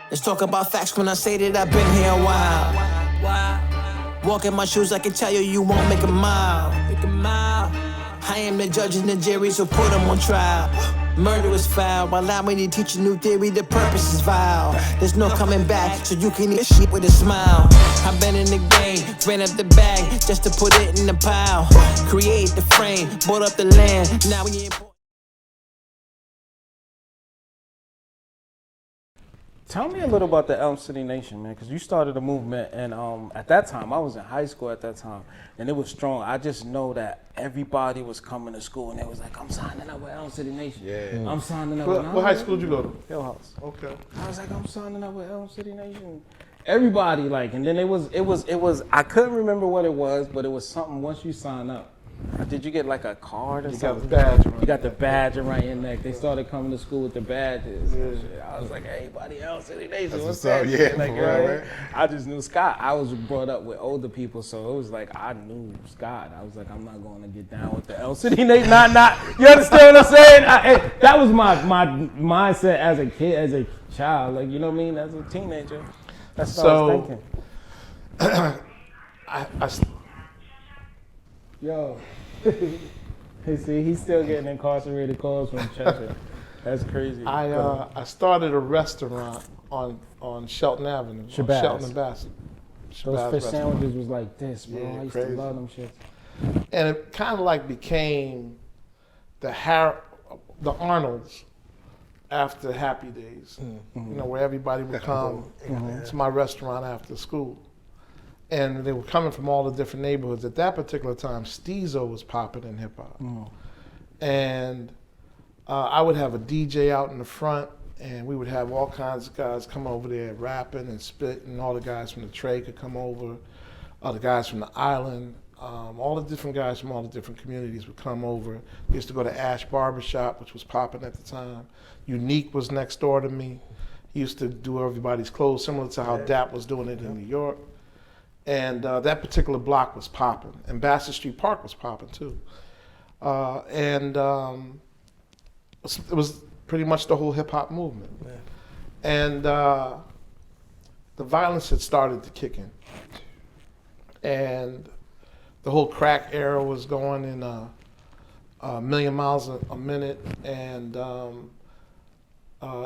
Let's talk about facts when I say that I've been here a while. Walk in my shoes, I can tell you, you won't make a mile. I am the judge and the jury, so put them on trial. Murder is foul, allow me to teach a new theory, the purpose is vile. There's no coming back, so you can eat shit with a smile. I've been in the game, ran up the bag, just to put it in the pile. Create the frame, bought up the land, now we ain't. Tell me a little about the Elm City Nation, man, because you started a movement, and at that time, I was in high school at that time, and it was strong. I just know that everybody was coming to school, and they was like, I'm signing up with Elm City Nation. Yeah. I'm signing up with What high school did you go to? Hill House. Okay. I was like, I'm signing up with Elm City Nation. Everybody, like, and then it was, I couldn't remember what it was, but it was something once you sign up. Did you get like a card or something? You got the badge around You got the badge around your neck. They started coming to school with the badges. And shit. I was like, hey, everybody else, City Nation, what's that? Yeah, like, right. I just knew Scott. I was brought up with older people, so it was like I knew Scott. I was like, I'm not going to get down with the L City Nation. Not. You understand what I'm saying? That was my mindset as a kid, as a child. Like, you know what I mean? As a teenager, that's what I was thinking. Yo, see, he's still getting incarcerated calls from Cheshire. That's crazy. I started a restaurant on Shelton Avenue, on Shelton and Bassett. Those fish sandwiches was like this, bro. Yeah, I used crazy. to love them shits. And it kind of like became the Arnold's after Happy Days, you know, where everybody would come to my restaurant after school. And they were coming from all the different neighborhoods. At that particular time, Steezo was popping in hip hop. And I would have a DJ out in the front, and we would have all kinds of guys come over there rapping and spitting. All the guys from the Trey could come over, the guys from the island, all the different guys from all the different communities would come over. We used to go to Ash Barbershop, which was popping at the time. Unique was next door to me. He used to do everybody's clothes, similar to how Dap was doing it in New York. And that particular block was popping. And Bassett Street Park was popping too. It was pretty much the whole hip hop movement. And the violence had started to kick in. And the whole crack era was going in a million miles a minute. And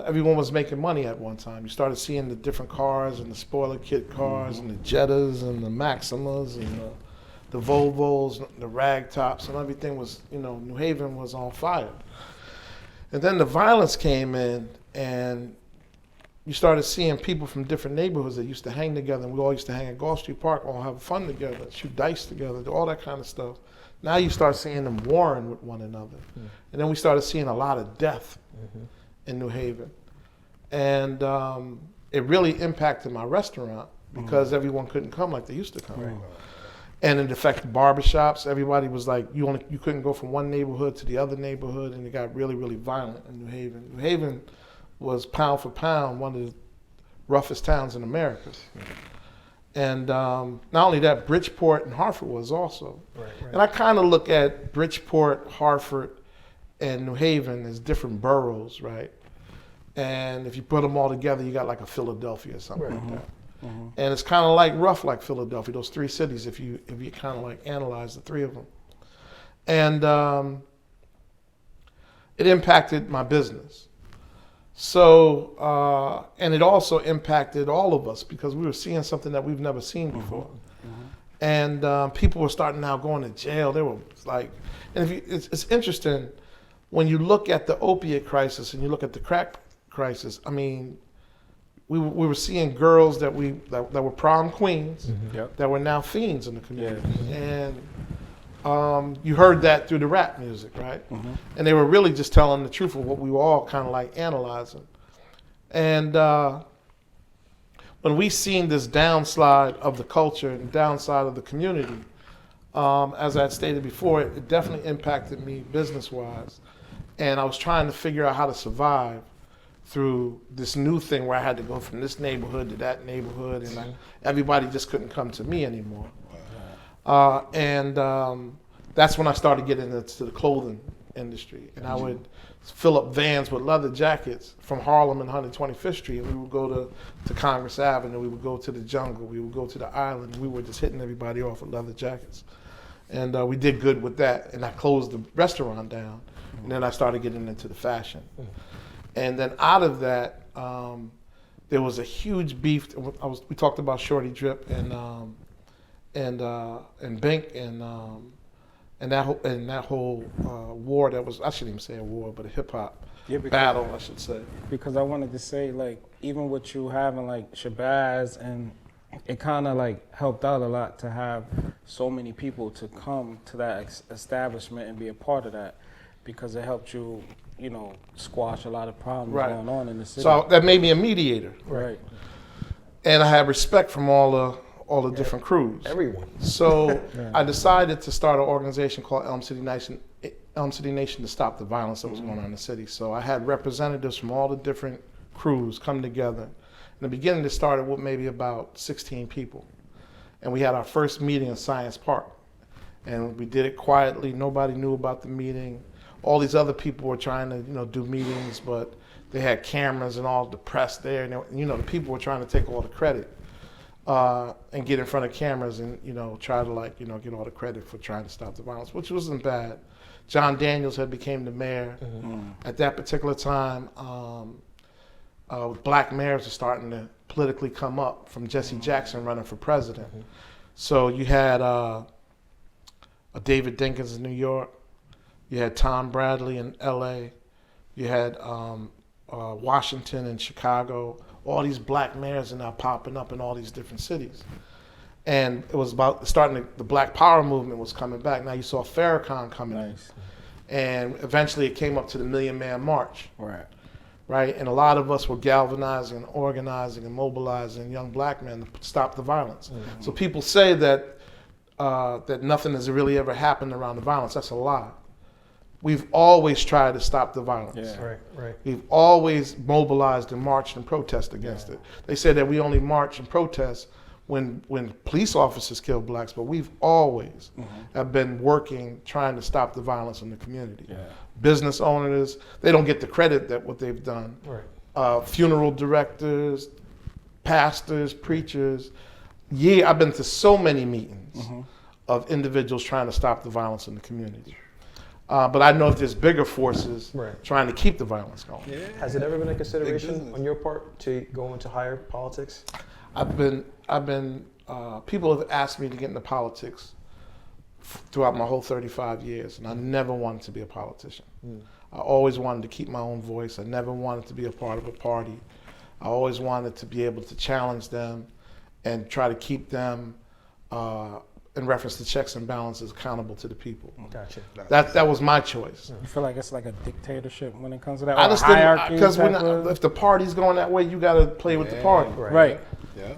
everyone was making money at one time. You started seeing the different cars and the spoiler kit cars and the Jettas and the Maximas and the Volvos, the rag tops, and everything was, you know, New Haven was on fire. And then the violence came in, and you started seeing people from different neighborhoods that used to hang together, and we all used to hang at Gulf Street Park, all have fun together, shoot dice together, do all that kind of stuff. Now you start seeing them warring with one another. And then we started seeing a lot of death in New Haven. And it really impacted my restaurant because everyone couldn't come like they used to come. And it affected barbershops. Everybody was like, you couldn't go from one neighborhood to the other neighborhood, and it got really, really violent in New Haven. New Haven was pound for pound one of the roughest towns in America. And not only that, Bridgeport and Hartford was also. And I kind of look at Bridgeport, Hartford, and New Haven as different boroughs, right? And if you put them all together, you got like a Philadelphia or something like that. And it's kind of rough like Philadelphia, those three cities, if you kind of like analyze the three of them. And it impacted my business. So, and it also impacted all of us because we were seeing something that we've never seen before. And people were starting now going to jail. They were like, and it's interesting, when you look at the opiate crisis and you look at the crack crisis, I mean, we were seeing girls that were prom queens that were now fiends in the community. And you heard that through the rap music, right? And they were really just telling the truth of what we were all kind of like analyzing. And when we seen this downslide of the culture and downside of the community, as I had stated before, it definitely impacted me business-wise. And I was trying to figure out how to survive through this new thing where I had to go from this neighborhood to that neighborhood, and everybody just couldn't come to me anymore. And that's when I started getting into the clothing industry, and I would fill up vans with leather jackets from Harlem and 125th Street, and we would go to Congress Avenue, we would go to the jungle, we would go to the island, we were just hitting everybody off with leather jackets. And we did good with that, and I closed the restaurant down, and then I started getting into the fashion. And then out of that, there was a huge beef. We talked about Shorty Drip and Bink and that whole war that was, I shouldn't even say a war, but a hip hop battle, I should say. Because I wanted to say, like, even with you having like Shabazz, and it kind of like helped out a lot to have so many people to come to that establishment and be a part of that, because it helped you, you know, squash a lot of problems going on in the city. So that made me a mediator. Right. And I had respect from all the different crews. Everyone. So I decided to start an organization called Elm City Nation to stop the violence that was going on in the city. So I had representatives from all the different crews come together. In the beginning, it started with maybe about 16 people. And we had our first meeting in Science Park. And we did it quietly. Nobody knew about the meeting. All these other people were trying to, you know, do meetings, but they had cameras and all the press there. And, you know, the people were trying to take all the credit and get in front of cameras and, you know, try to, like, you know, get all the credit for trying to stop the violence, which wasn't bad. John Daniels had became the mayor. At that particular time. Black mayors are starting to politically come up, from Jesse Jackson running for president. So you had David Dinkins in New York, you had Tom Bradley in LA, you had Washington and Chicago. All these black mayors are now popping up in all these different cities. And it was about the Black Power movement was coming back. Now you saw Farrakhan coming in. And eventually it came up to the Million Man March. Right, and a lot of us were galvanizing, organizing, and mobilizing young black men to stop the violence. So people say that that nothing has really ever happened around the violence. That's a lie. We've always tried to stop the violence. Right. We've always mobilized and marched and protested against it. They say that we only march and protest when police officers kill blacks, but we've always have been working, trying to stop the violence in the community. Business owners, they don't get the credit that what they've done. Funeral directors, pastors, preachers. Yeah, I've been to so many meetings of individuals trying to stop the violence in the community. But I know if there's bigger forces trying to keep the violence going. Has it ever been a consideration on your part to go into higher politics? People have asked me to get into politics throughout my whole 35 years, and I never wanted to be a politician. I always wanted to keep my own voice. I never wanted to be a part of a party. I always wanted to be able to challenge them and try to keep them, in reference to checks and balances, accountable to the people. Gotcha. That was my choice. You feel like it's like a dictatorship when it comes to that? I just didn't, because if the party's going that way, you got to play with the party.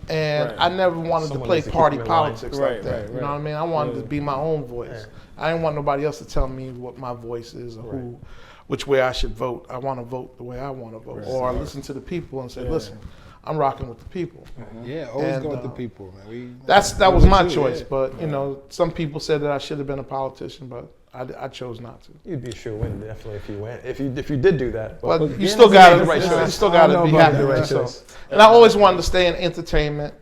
And I never wanted to play party politics like that. You know what I mean? I wanted to be my own voice. I didn't want nobody else to tell me what my voice is or which way I should vote. I want to vote the way I want to vote, or listen to the people and say, listen, I'm rocking with the people. Always go with the people, man. That was my choice, but you know, some people said that I should have been a politician, but I chose not to. You'd be a sure win, definitely, if you went. If you did do that. But you still got to be happy with yourself. And I always wanted to stay in entertainment.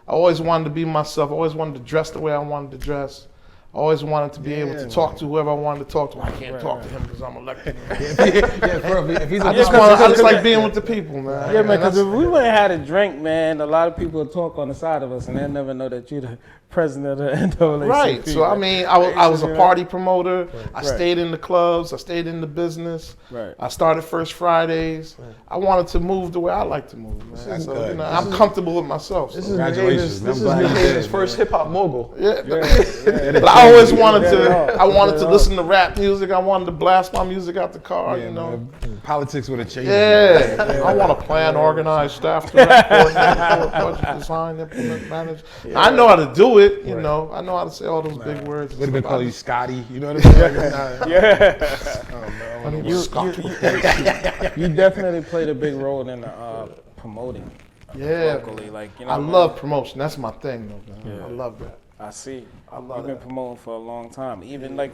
I always wanted to be myself. I always wanted to dress the way I wanted to dress. I always wanted to be able to talk to whoever I wanted to talk to. I can't talk to him because I'm elected. I just like being with the people, man. Yeah, man, because if we went and had a drink, man, a lot of people would talk on the side of us and they'll never know that you're the president of the NAACP. Right, so I mean, I was a party promoter. I stayed in the clubs. I stayed in the business. I started First Fridays. I wanted to move the way I like to move, man. So, you know, I'm comfortable with myself. This is New first hip-hop mogul. But I always wanted to listen to rap music. I wanted to blast my music out the car, you know. Man. Politics would have changed. I want to plan, organize, staff, direct, budget, design, implement, manage. I know how to do it. You know, I know how to say all those big words. Would have been calling you Scotty. You know what I mean? You definitely played a big role in promoting locally. Like, you know, I love promotion. That's my thing, though, man. I love that. I see. I love You've been that. promoting for a long time. Even like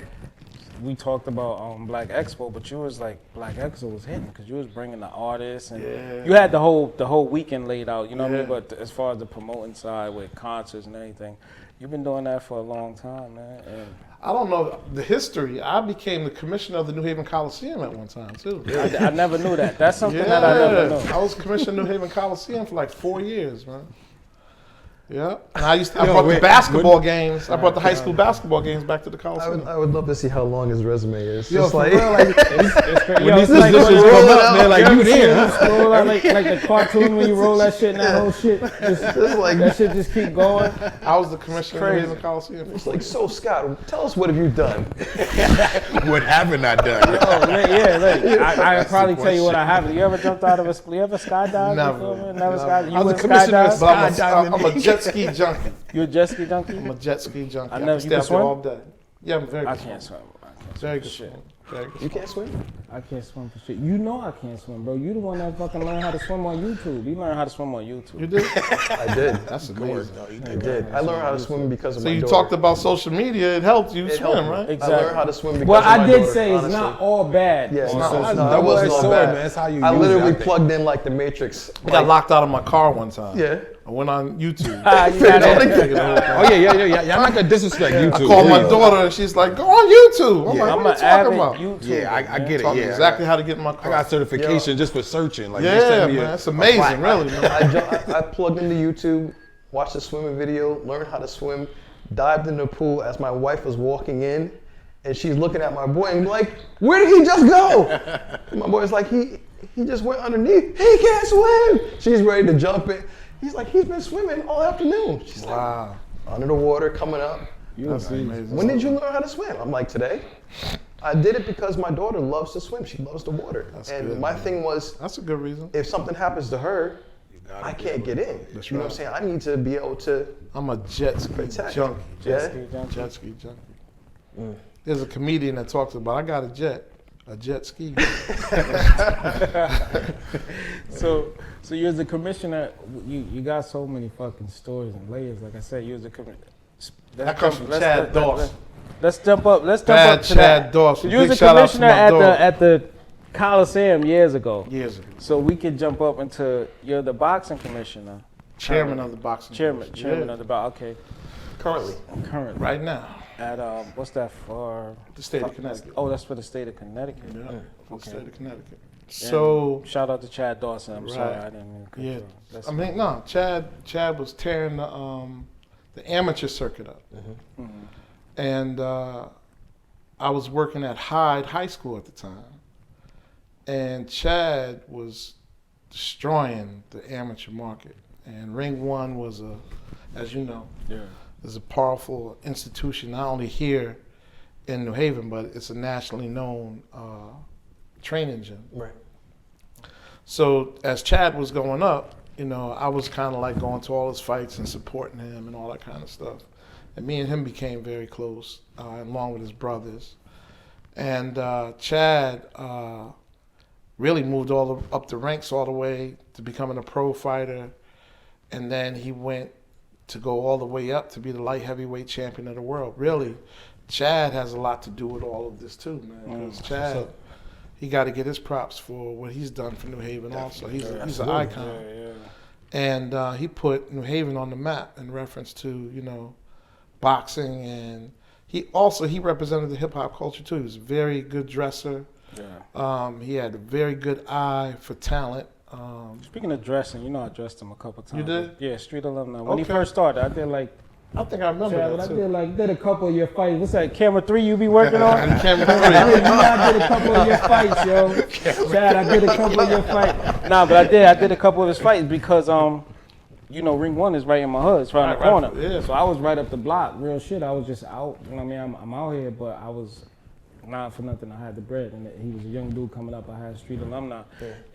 we talked about Black Expo, but you was like Black Expo was hitting because you was bringing the artists and you had the whole weekend laid out. You know what I mean? But as far as the promoting side with concerts and everything, you've been doing that for a long time, man. And I don't know the history. I became the commissioner of the New Haven Coliseum at one time too. I never knew that. That's something that I never knew. I was commissioner of New Haven Coliseum for like 4 years, man. Yeah, and I brought the basketball games. I brought the high school basketball games back to the Coliseum. I would love to see how long his resume is. Yo, Just for like, real, like, When these positions come up, they're like, you there. Scroll out like the cartoon when you roll that shit and that whole shit. Just like that shit just keep going. I was the commissioner of the New Haven Coliseum. it's like, so Scott, tell us what have you done? What haven't I done? Oh man, yeah, look, I probably tell you what I haven't. You ever jumped out of a? You ever skydived? Never. before, man? Never skydived. You I was went the commissioner of skydive? But I'm a jet ski junkie. You a jet ski junkie? I'm a jet ski junkie. I never- can you stay can out there swim? all day. Yeah, I'm very I good. can't swim. Very good. Shit. Very good. You can't swim? I can't swim for shit. You know I can't swim, bro. You the one that fucking learned how to swim on YouTube. You learned how to swim on YouTube. You did? I did. That's amazing. I did. I learned how to swim because of So my you daughter. talked about social media. It helped you It swim, helped me. right? Exactly. I learned how to swim because Well, of my I did daughter, say it's honestly. not all bad. Yeah, it's on not, social it's media. not, that wasn't all sword, bad. man. That's how you I use literally it, I think. plugged in like the Matrix. I got locked out of my car one time. Yeah. I went on YouTube. Ah, you got it. Oh yeah. Y'all not gonna disrespect YouTube. I called my please. daughter and she's like, "Go on YouTube." I'm Yeah. like, I'm "What an are you talking avid about?" YouTuber. Yeah, I get it. Taught me Yeah, exactly how to get in my I car. got certification just for searching. Like, they Yeah, sent me man, it's amazing, really. Man. I plugged into YouTube, watched the swimming video, learned how to swim, dived in the pool as my wife was walking in, and she's looking at my boy and like, "Where did he just go?" And my boy's like, he just went underneath. He can't swim. She's ready to jump in. He's like, he's been swimming all afternoon. She's Wow, like, under the water, coming up. that's amazing. When did you learn how to swim? I'm like, today. I did it because my daughter loves to swim. She loves the water. And good, my man. thing was, That's a good reason. if something happens to her, I can't get in. That's You know what I'm saying? I need to be able to I'm a jet ski protect. junkie. Yeah? Jet ski junkie. There's a comedian that talks about, I got a jet ski. So you're the commissioner. You got so many fucking stories and layers. Like I said, you're the commissioner. That comes from Chad Dawson. Let's jump up. Let's jump Bad up to Chad that. Dawson. You was Big a shout out to commissioner my dog. at the Coliseum years ago. Years ago. So we can jump up into you're the boxing commissioner. Chairman of the boxing. Chairman Commission. of the boxing. Okay. currently. Currently. Right now. At what's that for? The state of Connecticut. Oh, that's for the state of Connecticut. Yeah, for the Okay. state of Connecticut. And So, shout out to Chad Dawson. I'm sorry, Right. I didn't mean to cut yeah, you off. That's I mean, no, Chad was tearing the amateur circuit up. And I was working at Hyde High School at the time. And Chad was destroying the amateur market. And Ring One was as you know, is a powerful institution, not only here in New Haven, but it's a nationally known training gym. Right. So as Chad was going up, you know, I was kind of like going to all his fights and supporting him and all that kind of stuff. And me and him became very close, along with his brothers. And Chad really moved up the ranks all the way to becoming a pro fighter. And then he went to go all the way up to be the light heavyweight champion of the world. Really, Chad has a lot to do with all of this too, man. Because Chad, he got to get his props for what he's done for New Haven also. He's an icon. And he put New Haven on the map in reference to, you know, boxing. And he represented the hip hop culture too. He was a very good dresser. He had a very good eye for talent. Speaking of dressing, you know I dressed him a couple times. You did? Yeah, street alumni. When he Okay. first started, I did like. I think I remember Chad, that I too. did a couple of your fights. What's that? Camera 3 you be working on? Camera I did a couple of your fights, yo. Chad, I did a couple of your fights. Nah, but I did a couple of his fights because you know, Ring 1 is right in my hood. It's right in the Right, corner. yeah. So I was right up the block. Real shit. I was just out. You know what I mean? I'm out here, but I was not for nothing. I had the bread, and he was a young dude coming up. I had street alumni,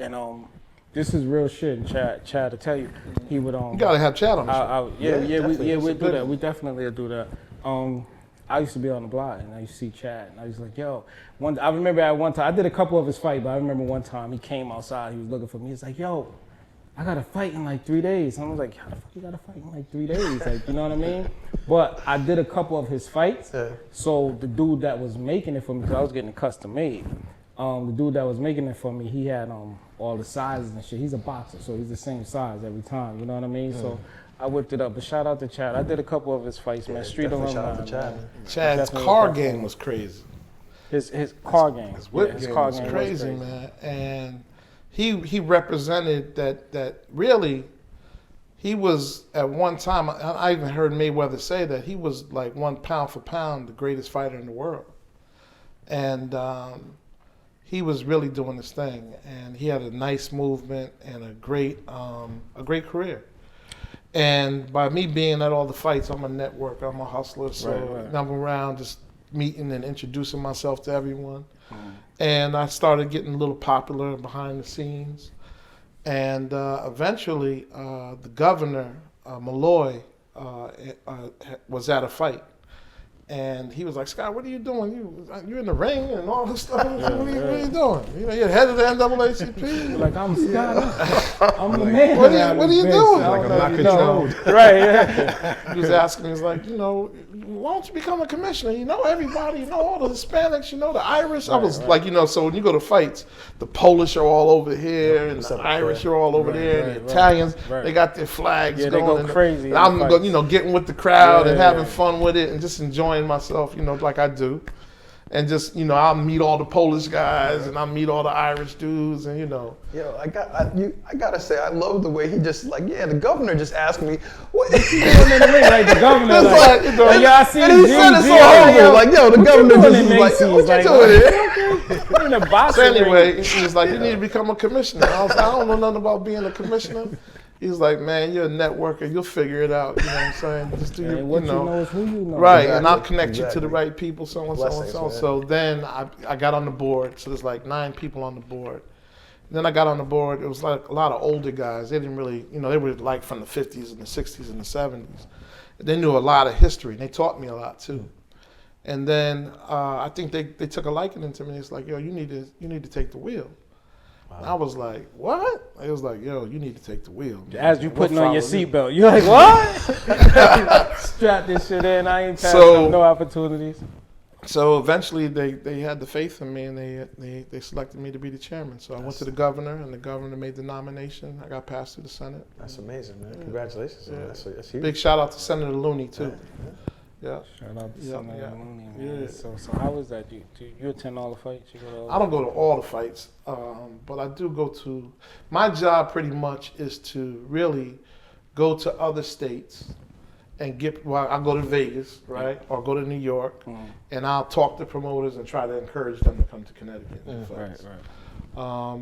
and this is real shit. And Chad, to tell you, he would You gotta have Chad on the show. we'll do that. We definitely will do that. I used to be on the block, and I used to see Chad, and I was like, yo. I remember at one time, I did a couple of his fights, but I remember one time he came outside. He was looking for me. He's like, yo, I got to fight in like 3 days. I was like, how the fuck you got to fight in like 3 days? Like, you know what I mean? But I did a couple of his fights. Yeah. So the dude that was making it for me, because I was getting it custom made, the dude that was making it for me, he had all the sizes and shit. He's a boxer, so he's the same size every time. You know what I mean? So I whipped it up. But shout out to Chad. I did a couple of his fights, man. Street definitely shout alumni, out to Chad. man. Chad's Definitely car definitely. game was crazy. His car game. His whip his game car was game crazy, man. And he represented that really. He was at one time. I even heard Mayweather say that he was like 1 pound for pound the greatest fighter in the world, and he was really doing his thing. And he had a nice movement and a great career. And by me being at all the fights, I'm a networker, I'm a hustler, so Right. I'm around just meeting and introducing myself to everyone. And I started getting a little popular behind the scenes. And eventually, the governor, Malloy, was at a fight. And he was like, Scott, what are you doing? You in the ring and all this stuff? What are you doing? You know, you're head of the NAACP. Like, I'm Scott. I'm the man. What are you doing? Like, I'm not controlled. Right, yeah. He was asking me, he's like, you know, why don't you become a commissioner? You know everybody, you know all the Hispanics, you know the Irish. I was like, you know, so when you go to fights, the Polish are all over here, and the Irish are all over there, and the Italians, they got their flags Yeah, they going. go crazy. And I'm, fights. you know, getting with the crowd and having yeah. fun with it and just enjoying myself, you know, like I do. And just, you know, I'll meet all the Polish guys and I'll meet all the Irish dudes and, you know. Yo, I gotta say, I love the way he just like, yeah, the governor just asked me, what is he doing in the ring? Like the governor, It's like, like, you know, yeah, I see And he said it so humble, like, yo, the governor just is like, yo, what you doing here? in the boxing So anyway, ring. he was like, you need to become a commissioner. I was like, I don't know nothing about being a commissioner. He was like, man, you're a networker. You'll figure it out. You know what I'm saying? Just do your, And what you know. is who you know. Right, Exactly, and I'll connect you to exactly. the right people, so and so and Blessings, so. man. So then I got on the board. So there's like 9 people on the board. And then I got on the board. It was like a lot of older guys. They didn't really, you know, they were like from the 50s and the 60s and the 70s. They knew a lot of history, and they taught me a lot too. And then I think they took a liking to me. It's like, yo, you need to take the wheel. And I was like, what? It was like, yo, you need to take the wheel. Man. As you We'll putting on your follow you. seatbelt, you're like, what? Strap this shit in. I ain't passing So- up no opportunities. So eventually they had the faith in me and they selected me to be the chairman. So I went to the governor and the governor made the nomination. I got passed through the Senate. That's amazing, man. Congratulations. Yeah. Man. That's huge. Big shout out to Senator Looney too. Yeah. Shout out to Yeah, Senator yeah. Looney, man. Yeah. So how was that? You attend all the fights? You go to all I don't go to all the fights, but I do go to. My job pretty much is to really go to other states and get. Well, I go to Vegas, right, or go to New York, and I'll talk to promoters and try to encourage them to come to Connecticut. And do Right, fights. right.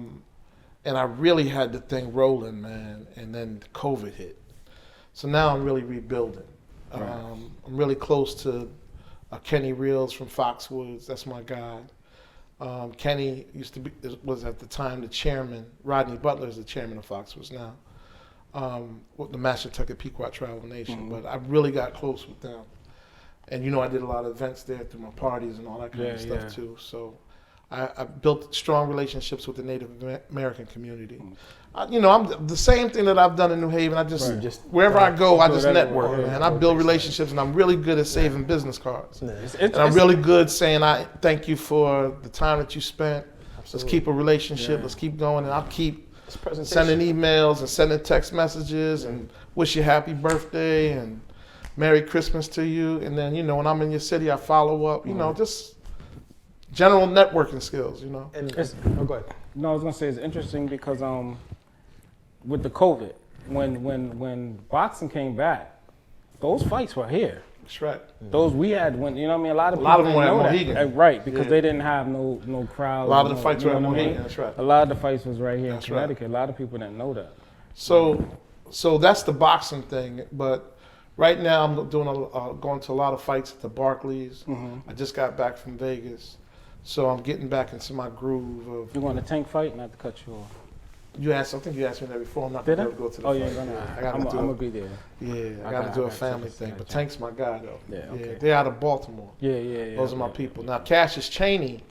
And I really had the thing rolling, man, and then COVID hit. So now I'm really rebuilding. I'm really close to Kenny Reels from Foxwoods. That's my guy. Kenny was at the time the chairman. Rodney Butler is the chairman of Foxwoods now. With the Mashantucket Pequot Tribal Nation. But I really got close with them. And you know, I did a lot of events there through my parties and all that kind of stuff too. So I built strong relationships with the Native American community. You know, I'm the same thing that I've done in New Haven. I just wherever I go, I just network, man. I build relationships, and I'm really good at saving business cards. And I'm really good saying, I thank you for the time that you spent. Let's keep a relationship. Let's keep going, and I'll keep sending emails and sending text messages and wish you happy birthday and Merry Christmas to you. And then, you know, when I'm in your city, I follow up. You know, just general networking skills. You know. And, go ahead. No, I was gonna say it's interesting because with the COVID, when boxing came back, those fights were here. That's right. Those we had when you know what I mean. A lot of them people were at didn't know Mohegan. that. Right, because they didn't have no crowd. A lot of the fights were at Mohegan. That's right. A lot of the fights was right here That's in right. Connecticut. A lot of people didn't know that. So that's the boxing thing. But right now I'm doing going to a lot of fights at the Barclays. I just got back from Vegas, so I'm getting back into my groove of. You want a tank fight? Not to cut you off. I think you asked me that before. I'm not Did going I? to go to the Oh fight. yeah, you're gonna. I gotta I'm do gonna it. be there. Yeah, I got to got- do I a got family tickets, I thing. got But tickets. Tank's my guy though. Yeah, okay. They're out of Baltimore. Yeah. Those are my people. Now Cassius Chaney,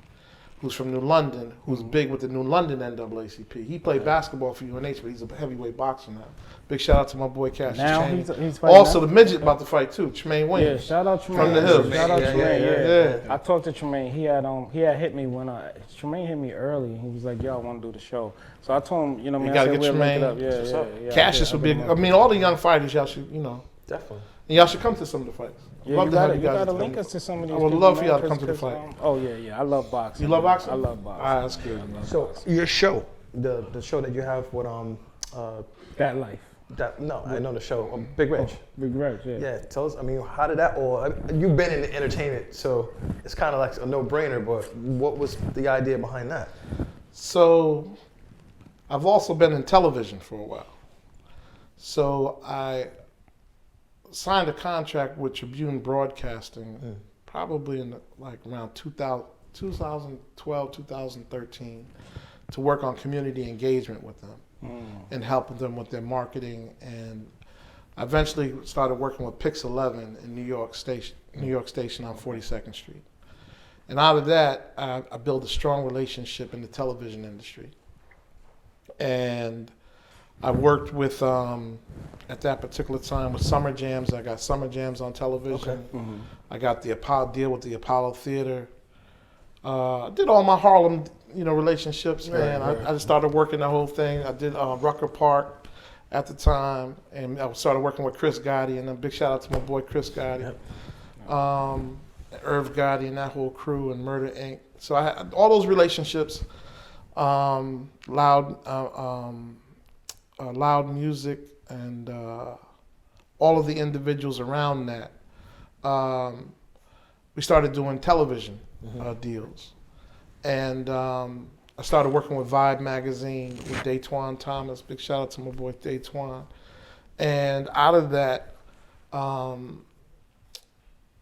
who's from New London, who's big with the New London NAACP. He played basketball for UNH, but he's a heavyweight boxer now. Big shout out to my boy Cassius Now Chaney. he's fighting Also, now? the midget about to fight too, Tremaine Yeah, Williams. shout out Tremaine. From the Hills. Shout out Yeah, Tremaine. yeah. I talked to Tremaine. He had hit me when Tremaine hit me early. He was like, "Yo, I want to do the show." So I told him, You I gotta said, get we'll link it Tremaine. up. Yeah. Cassius would be. I mean, all the young fighters, y'all should, Definitely. and y'all should come to some of the fights. Yeah, Love you to have gotta guys link come. us to some of these. I would people, love for man, y'all to come to the 'cause, fight. oh yeah, I love boxing. You love man. boxing? I love boxing. All right, that's good. So your show, the show that you have with That life. I know the show, Big Rich. Big Rex, yeah. Yeah, tell us. I mean, how did that all? You've been in the entertainment, so it's kind of like a no-brainer. But what was the idea behind that? So, I've also been in television for a while. So I signed a contract with Tribune Broadcasting, probably in around 2012, 2013, to work on community engagement with them and helping them with their marketing. And I eventually started working with Pix 11 in New York Station on 42nd Street. And out of that, I built a strong relationship in the television industry. And I worked with, at that particular time, with Summer Jams. I got Summer Jams on television. Okay. I got the deal with the Apollo Theater. I did all my Harlem, relationships, man. I just started working the whole thing. I did Rucker Park at the time, and I started working with Chris Gotti, and a big shout out to my boy Chris Gotti. Irv Gotti and that whole crew, and Murder Inc. So I had all those relationships, loud music, and all of the individuals around that. We started doing television deals, and I started working with Vibe magazine with Daytwan Thomas. Big shout out to my boy Daytwan. And out of that,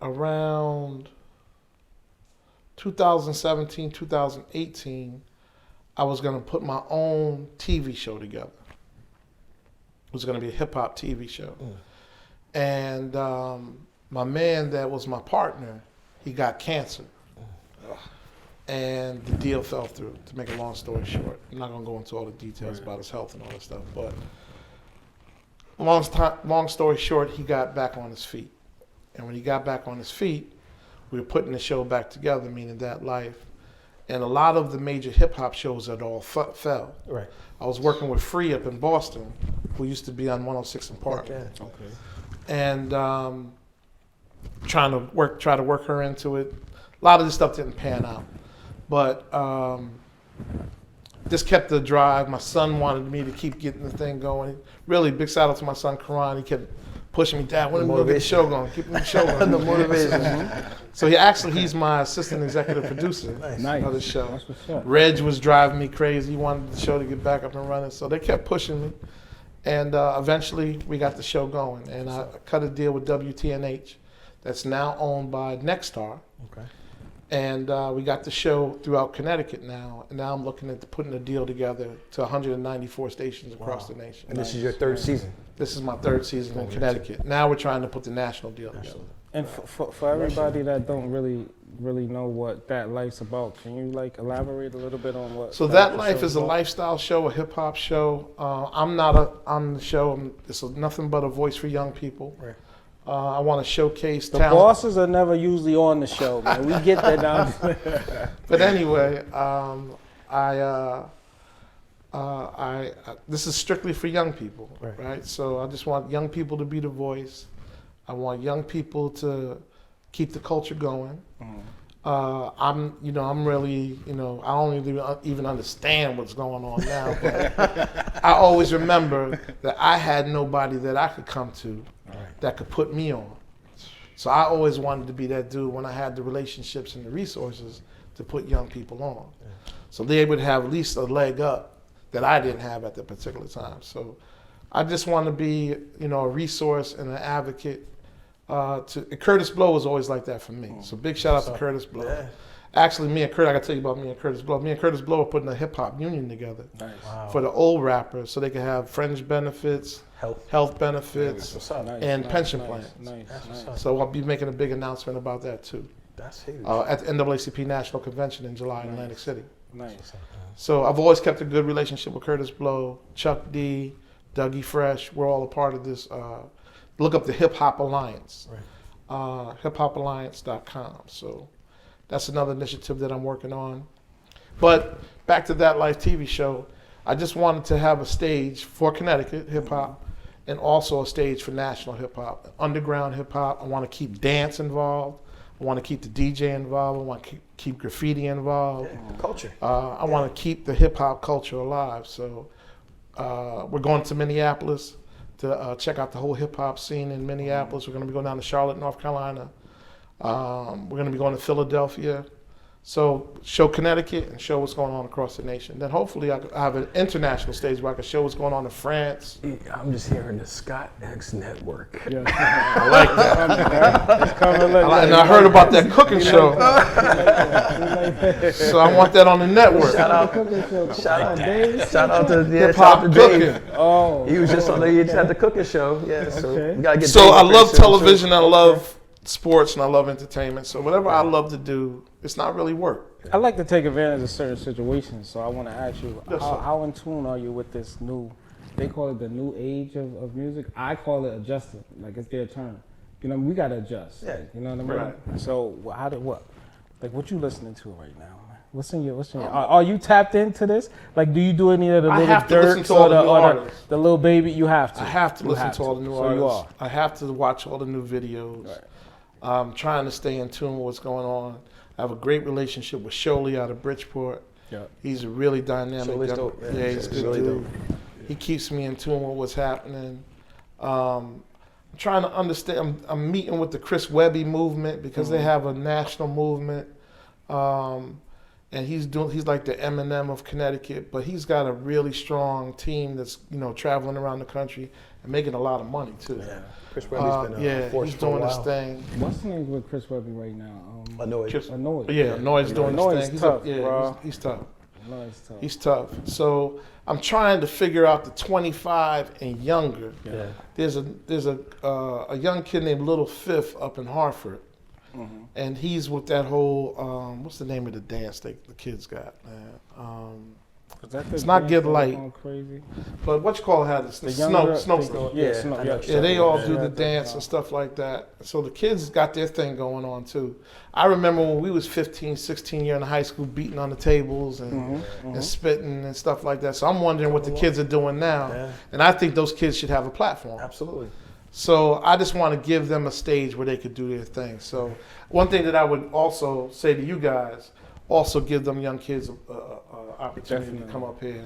around 2017, 2018, I was going to put my own TV show together. It was going to be a hip hop TV show. And my man that was my partner, he got cancer. And the deal fell through, to make a long story short. I'm not going to go into all the details about his health and all that stuff, but long story short, he got back on his feet. And when he got back on his feet, we were putting the show back together, meaning That Life. And a lot of the major hip hop shows had all fell. Right. I was working with Free up in Boston, who used to be on 106 and Park. Yeah. Okay. And try to work her into it. A lot of this stuff didn't pan out. But this kept the drive. My son wanted me to keep getting the thing going. Really, big shout out to my son, Karan. He kept pushing me, Dad, when are we going to get the show going? Keep the show going. The motivation. So he's my assistant executive producer Nice. of the show. That's what's up. Reg was driving me crazy. He wanted the show to get back up and running. So they kept pushing me. And eventually we got the show going. And I cut a deal with WTNH that's now owned by Nexstar. Okay. And we got the show throughout Connecticut now. And now I'm looking at putting a deal together to 194 stations across the nation. And this is your third season. This is my third season in Connecticut. Now we're trying to put the national deal together. And for everybody that don't really know what That Life's about, can you elaborate a little bit on what? So That Life is a lifestyle show, a hip hop show. I'm not on the show. It's nothing but a voice for young people. Right. I want to showcase The talent. bosses are never usually on the show, man. We get that down. But anyway, this is strictly for young people, right? So I just want young people to be the voice. I want young people to keep the culture going. I'm really, I don't even understand what's going on now, but I always remember that I had nobody that I could come to that could put me on. So I always wanted to be that dude when I had the relationships and the resources to put young people on. So they would have at least a leg up that I didn't have at that particular time. So I just want to be, a resource and an advocate. Curtis Blow was always like that for me. So big shout out to Curtis Blow. Yeah. Actually, I gotta tell you about me and Curtis Blow. Me and Curtis Blow are putting a hip hop union together for the old rappers, so they can have fringe benefits, health benefits, and pension plans. Nice. So I'll be making a big announcement about that too. That's huge. at the NAACP National Convention in July in Atlantic City. Nice. So I've always kept a good relationship with Curtis Blow, Chuck D, Dougie Fresh. We're all a part of this. Look up the Hip Hop Alliance, hiphopalliance.com. So that's another initiative that I'm working on. But back to That Life TV show, I just wanted to have a stage for Connecticut hip hop and also a stage for national hip hop, underground hip hop. I want to keep dance involved. I want to keep the DJ involved. I want to keep graffiti involved. Culture. I want to keep the hip hop culture alive. So we're going to Minneapolis to check out the whole hip hop scene in Minneapolis. We're going to be going down to Charlotte, North Carolina. We're going to be going to Philadelphia. So show Connecticut and show what's going on across the nation. Then hopefully I have an international stage where I can show what's going on in France. I'm just hearing the Scot X Network. Yeah. I like that. It's coming, And I heard about that cooking show. So I want that on the network. Shout out to Hip hop cooking. Oh, He was just on there. He just had the cooking show. Yeah, so Okay. we gotta get. So Dave I up there love soon, television, too. I love sports, and I love entertainment. So whatever I love to do, it's not really work. I like to take advantage of certain situations, so I want to ask you, Yes, sir. how in tune are you with this new, they call it the new age of music. I call it adjusting, like it's their turn. You know, we got to adjust. Yeah. You know what I mean? Right. So what you listening to right now? What's in your, are you tapped into this? Like, do you do any of the I little have to listen Dirks to all or the new or artists. the little baby? You have to. I have to You listen have to all the new So artists. you are. I have to watch all the new videos. Right. I'm trying to stay in tune with what's going on. I have a great relationship with Sholey out of Bridgeport. Yeah. He's a really dynamic Sholey's guy. dope, man. Yeah, he's a good really dude. dope. He keeps me in tune with what's happening. I'm trying to understand. I'm meeting with the Chris Webby movement because they have a national movement. And he's like the Eminem of Connecticut, but he's got a really strong team that's traveling around the country and making a lot of money too. Yeah. Chris Webby's been a force he's for a doing his while. thing. What's the name with Chris Webby right now? Annoyed. Annoyed. Yeah, Noy's doing Noy's his thing. tough, bro. He's tough. Annoyed's tough. He's tough. So I'm trying to figure out the 25 and younger. Yeah. There's a young kid named Little Fifth up in Hartford, and he's with that whole what's the name of the dance the kids got, man? It's not Get Light. Crazy. But what you call it had this The snow. Yeah, I know. Yeah, they all do the dance and stuff like that. So the kids got their thing going on too. I remember when we was 15, 16 years in high school, beating on the tables and spitting and stuff like that. So I'm wondering what the kids are doing now. Yeah. And I think those kids should have a platform. Absolutely. So I just want to give them a stage where they could do their thing. So one thing that I would also say to you guys, also give them young kids an opportunity to come up here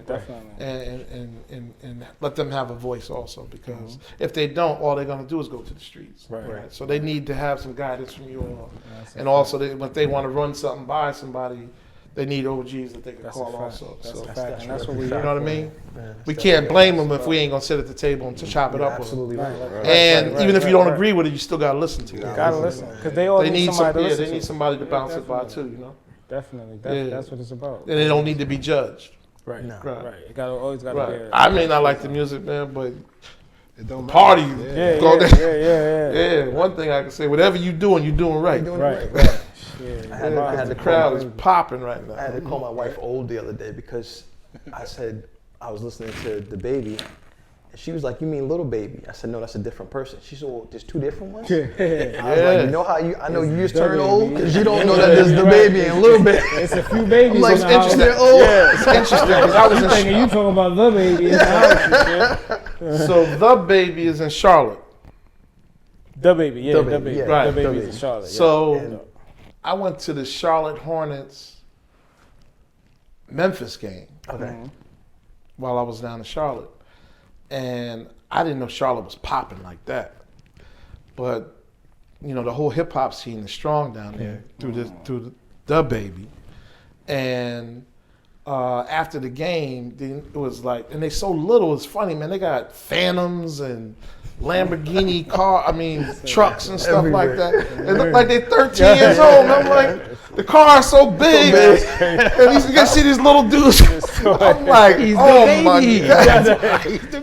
and let them have a voice also, because if they don't, all they're going to do is go to the streets. Right. So they need to have some guidance from you all. And also, if they want to run something by somebody, they need OGs that they can call also. That's So, a fact. And that's what we you know what I mean? Man, We can't blame them if we ain't going to sit at the table and chop it up with them. absolutely right. And even if you don't agree with it, you still got to listen to it. Gotta listen, because they all They need somebody to listen they need to. somebody to bounce it by definitely. too, you know? Definitely. Yeah. That's what it's about. And they don't need to be judged. Right. No. Right. Right. It always got to Right. be. I may not like the music, man, but It don't matter. party. Yeah, Go yeah, there. yeah. Yeah, one thing I can say, whatever you're doing right. Right. I had The to crowd is popping right now. I had to call my wife old the other day because I said I was listening to the baby. And she was like, "You mean Little Baby?" I said, "No, that's a different person." She said, "Well, there's two different ones." I was like, "You know how I know you just turned old because you don't know that there's the baby and Little Baby." It's a few babies. I'm like, in it's the house. interesting. Oh, Yeah, it's interesting because I was You in thinking you talking about the baby in the house and shit. so the baby is in Charlotte. The baby, yeah, The the Baby, baby, yeah. Right. the The baby's Baby. in Charlotte. So yeah. I went to the Charlotte Hornets Memphis game okay. while I was down in Charlotte, and I didn't know Charlotte was popping like that. But the whole hip hop scene is strong down there through the baby, and after the game, it was like, and they so little. It's funny, man. They got Phantoms and Lamborghini trucks and stuff like that. It looked like they're 13 years old. And I'm like, The car is so big, and you can see these little dudes. I'm like, oh my God.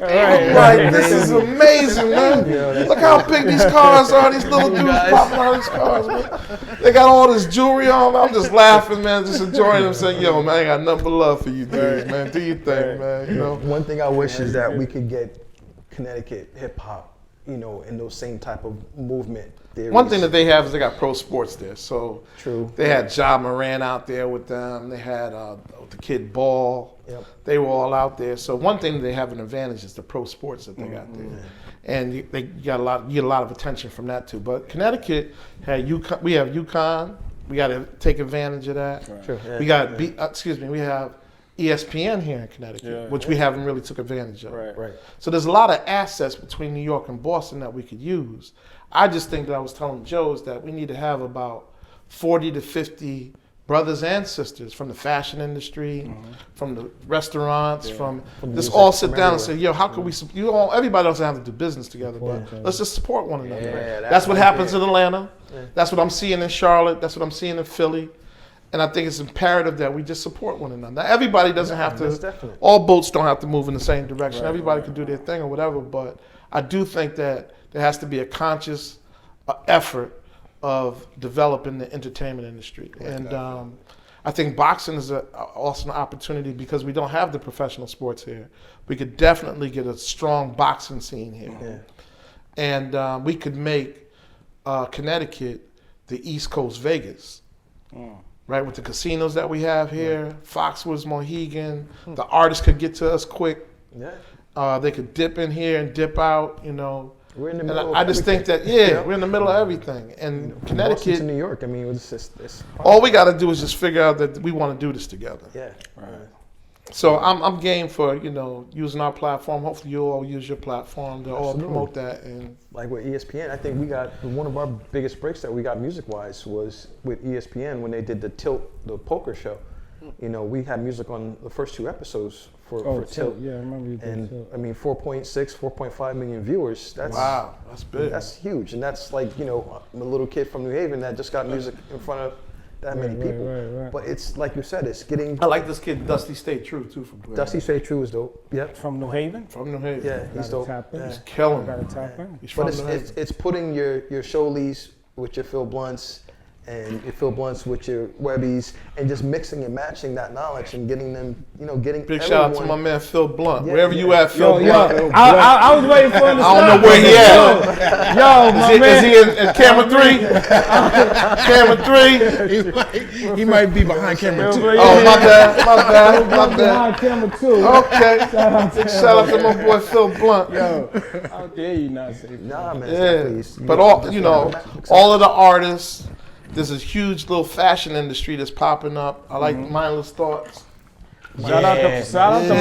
I'm like, this is amazing, man. Look how big these cars are. These little dudes popping out of these cars, man. They got all this jewelry on. I'm just laughing, man, just enjoying them, saying, yo, man, I got nothing but love for you dudes, man. Do your thing, man. You know. One thing I wish is that we could get Connecticut hip hop, you know, in those same type of movement theories. One thing that they have is they got pro sports there. So True. They had Ja Moran out there with them. They had the kid Ball. Yep. They were all out there. So one thing they have an advantage is the pro sports that they got there, and they get a lot of attention from that too. But Connecticut had UConn. We have UConn. We got to take advantage of that. Right. True. Yeah. We got we have ESPN here in Connecticut, which we haven't really took advantage of. Right. So there's a lot of assets between New York and Boston that we could use. I just think that I was telling Joe is that we need to have about 40 to 50 brothers and sisters from the fashion industry, from the restaurants, from just all sit down and say, yo, how can we, everybody doesn't have to do business together, but let's just support one another. Yeah, that's what happens in Atlanta. That's what I'm seeing in Charlotte. That's what I'm seeing in Philly. And I think it's imperative that we just support one another. Now, everybody doesn't have to, all boats don't have to move in the same direction. Everybody can do their thing or whatever, but I do think that there has to be a conscious effort of developing the entertainment industry. And I think boxing is also an opportunity because we don't have the professional sports here. We could definitely get a strong boxing scene here. And we could make Connecticut the East Coast Vegas. Right, with the casinos that we have here, Foxwoods, Mohegan, the artists could get to us quick. They could dip in here and dip out, you know. We're in the middle of I just think that, we're in the middle of everything. And Connecticut, Boston to New York, I mean, it's all we got to do is just figure out that we want to do this together. So I'm game for, you know, using our platform. Hopefully you'll all use your platform to all promote that. And like with ESPN, I think we got one of our biggest breaks that we got music-wise was with ESPN when they did the poker show. You know, we had music on the first 2 episodes for Tilt. Yeah, I remember you did and Tilt. I mean, 4.6, 4.5 million viewers. That's wow, that's big. That's huge, and that's like, you know, I'm a little kid from New Haven that just got music in front of that many people. Right. But it's like you said, it's getting. I like this kid Dusty Stay True too from New Dusty Stay True is dope. Yep. From New Haven? From New Haven. Yeah, he's dope. He's killing Got it. to tap in. He's from But New Haven. it's putting your Showleys with your Phil Blunts and your Phil Blunts with your Webbies and just mixing and matching that knowledge and getting them, you know, getting Big shout out to my man Phil Blunt. Yeah, Wherever you at, Phil Blunt. I was waiting for him to I don't know where he at. Yo, my man. Is he in camera 3? Camera 3? He might be behind camera too. Oh, my bad. Behind camera too. Okay. Shout out to my boy Phil Blunt. Yo, how dare you not say that? Nah, man. Yeah. But all, you know, all of the artists, there's a huge little fashion industry that's popping up. I like Mindless Thoughts. Shout out to Mindless Thoughts,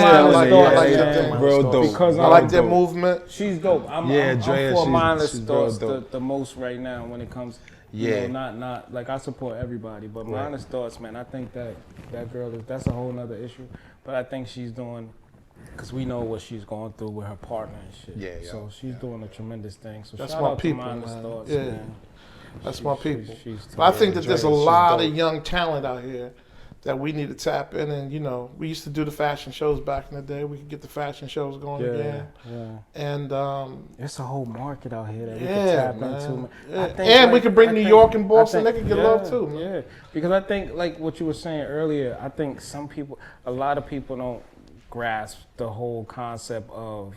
man. Real dope. Because I like their movement. She's dope. I'm Drea, for Mindless she's Thoughts real dope. the most right now when it comes. You know, not like I support everybody, but Mindless Thoughts, man. I think that girl that's a whole nother issue. But I think she's doing, because we know what she's going through with her partner and shit. So she's doing a tremendous thing. So That's shout my out people, to Mindless man. Thoughts, Yeah. man. That's my people. She's But I think that there's a She's lot of dope. young talent out here that we need to tap in. And, you know, we used to do the fashion shows back in the day. We could get the fashion shows going again. And it's a whole market out here that we yeah, can tap man. into, man. Yeah. I think, And we like, could bring I New think- York and I Boston. think- They could get love too, man. Yeah, because I think, like what you were saying earlier, I think a lot of people don't grasp the whole concept of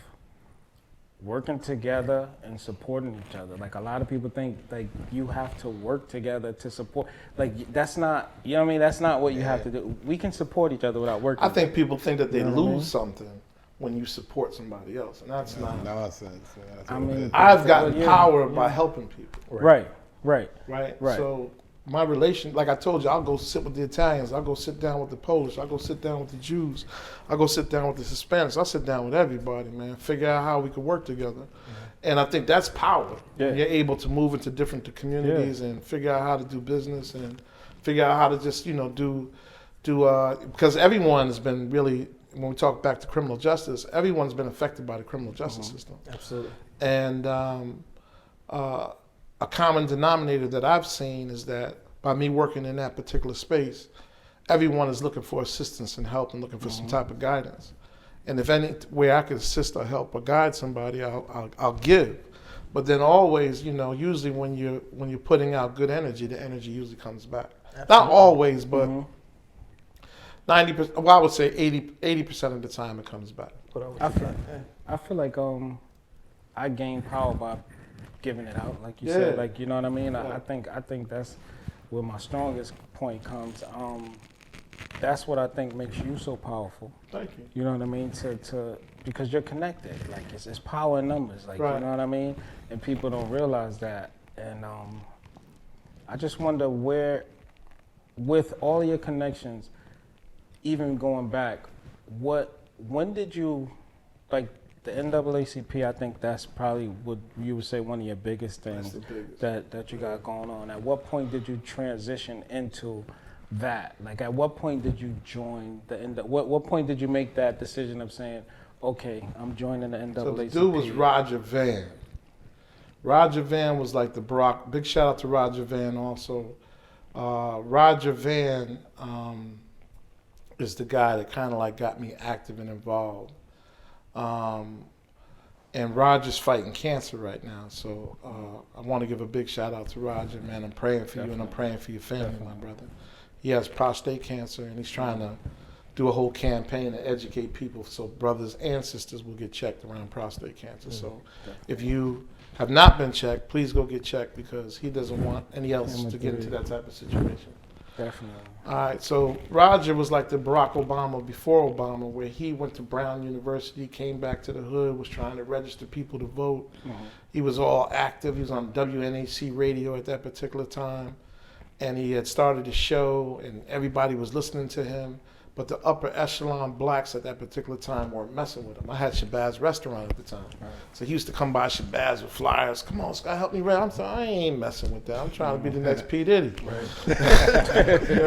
working together and supporting each other. Like, a lot of people think like you have to work together to support. Like, that's not, you know what I mean? That's not what you have to do. We can support each other without working. I think people think that they You know what I mean? lose something when you support somebody else, and that's not. Nonsense. That's I what it mean, is. I've gotten Yeah. power by helping people, Right. right? Right. So my relation, like I told you, I'll go sit with the Italians, I'll go sit down with the Polish, I'll go sit down with the Jews, I'll go sit down with the Hispanics, I'll sit down with everybody, man, figure out how we could work together. And I think that's power. Yeah. You're able to move into different communities and figure out how to do business and figure out how to just, you know, do because everyone has been really, when we talk back to criminal justice, everyone's been affected by the criminal justice system. Absolutely. And a common denominator that I've seen is that by me working in that particular space, everyone is looking for assistance and help and looking for some type of guidance. And if any way I could assist or help or guide somebody, I'll give. But then always, usually when you're putting out good energy, the energy usually comes back. Absolutely. Not always, but 90%. Well, I would say 80% of the time it comes back. I feel like I gain power by giving it out, like you said. Like, you know what I mean? Yeah. I think that's where my strongest point comes. That's what I think makes you so powerful. Thank you. You know what I mean? To because you're connected. Like it's power in numbers. Like you know what I mean? And people don't realize that. And I just wonder where, with all your connections, even going back, when did you, like the NAACP? I think that's probably what you would say one of your biggest things that you got going on. At what point did you transition into that? Like, at what point did you join the what point did you make that decision of saying, okay, I'm joining the NAACP? So the dude was Roger Van. Roger Van was like the Barack. Big shout out to Roger Van also. Roger Van is the guy that kind of like got me active and involved. And Roger's fighting cancer right now, so I want to give a big shout out to Roger, man. I'm praying for you and I'm praying for your family, my brother. He has prostate cancer, and he's trying to do a whole campaign to educate people so brothers and sisters will get checked around prostate cancer. So if you have not been checked, please go get checked, because he doesn't want any else to get into that type of situation. Definitely. All right, so Roger was like the Barack Obama before Obama, where he went to Brown University, came back to the hood, was trying to register people to vote. He was all active. He was on WNAC radio at that particular time. And he had started a show, and everybody was listening to him. But the upper echelon blacks at that particular time weren't messing with him. I had Shabazz restaurant at the time. So he used to come by Shabazz with flyers. Come on, Scott, help me rap. I'm saying, I ain't messing with that. I'm trying to be the next P. Diddy. You know what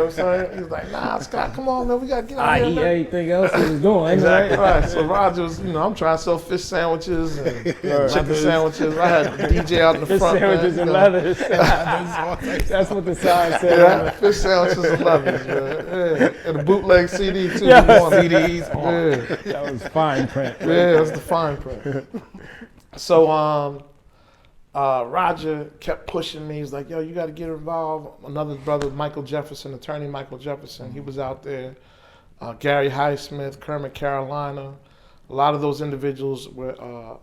I'm saying? He was like, nah, Scott, come on, man. We got to get out here. Everything else he was doing. Exactly right. So Roger was, I'm trying to sell fish sandwiches and chicken sandwiches. I had a DJ out in the fish front. Fish sandwiches and leathers. That's what the sign said. Yeah, fish sandwiches and leathers, man. Yeah. And a bootleg CD too. Yeah. CDs. Yeah. That was fine print. Yeah, that's the fine print. So Roger kept pushing me. He's like, yo, you got to get involved. Another brother, Michael Jefferson, attorney Michael Jefferson, he was out there. Gary Highsmith, Kermit Carolina. A lot of those individuals were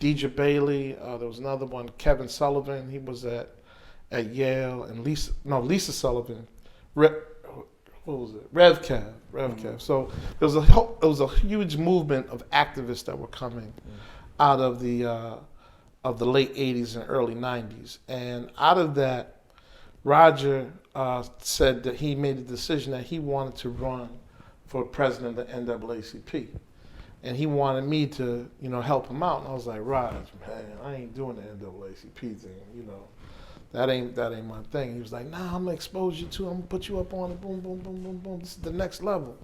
Deidre Bailey. There was another one, Kevin Sullivan. He was at Yale. And Lisa Sullivan. What was it? Rev Kev. So there was a huge movement of activists that were coming out of the late 80s and early 90s. And out of that, Roger said that he made the decision that he wanted to run for president of the NAACP. And he wanted me to, help him out. And I was like, Roger, man, I ain't doing the NAACP thing, That ain't my thing. He was like, nah, I'm gonna expose you to it. I'm gonna put you up on it. Boom, boom, boom, boom, boom. This is the next level.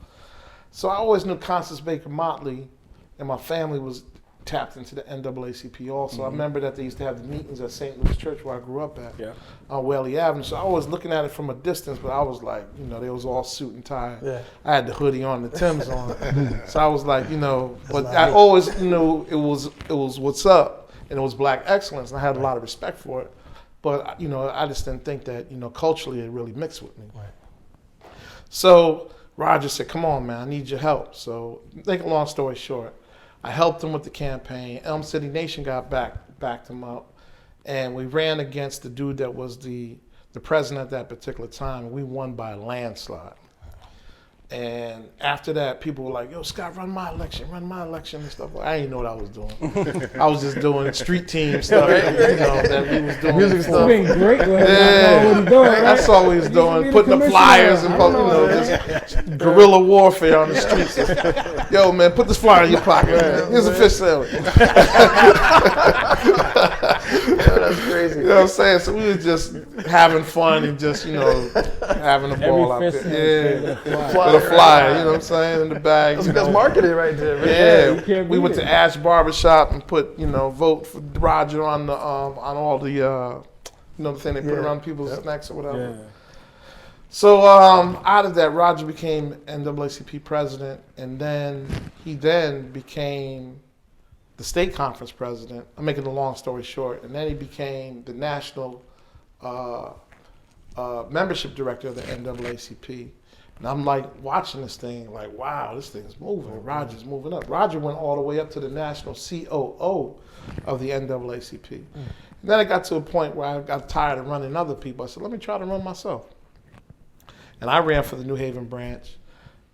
So I always knew Constance Baker Motley, and my family was tapped into the NAACP also. I remember that they used to have the meetings at St. Louis Church where I grew up at, on Whaley Avenue. So I was looking at it from a distance, but I was like, they was all suit and tie. Yeah. I had the hoodie on, the Timbs on. So I was like, but I always knew it was what's up, and it was black excellence, and I had a lot of respect for it. But, I just didn't think that, culturally it really mixed with me. Right. So Roger said, come on, man, I need your help. So make a long story short, I helped him with the campaign. Elm City Nation backed him up. And we ran against the dude that was the president at that particular time. And we won by a landslide. And after that, people were like, yo, Scott, run my election and stuff. I didn't know what I was doing. I was just doing street team stuff, that we was doing. Music stuff. It's been great. Yeah. That's all we was doing, putting up flyers and, just guerrilla warfare on the streets. Yo, man, put this flyer in your pocket. Man. Here's a fish sandwich. That's crazy. You know what I'm saying? So we was just having fun and just, having a ball out there. Yeah. The flyer, you know what I'm saying, in the bag. That's marketing right there. Man. Yeah, we went to Ash Barbershop and put, vote for Roger on the all the, the thing they put around people's necks or whatever. Yeah. So out of that, Roger became NAACP president, and then he became the state conference president. I'm making a long story short, and then he became the national membership director of the NAACP. And I'm like watching this thing, like, wow, this thing's moving. Roger's moving up. Roger went all the way up to the national COO of the NAACP. And then I got to a point where I got tired of running other people. I said, let me try to run myself. And I ran for the New Haven branch,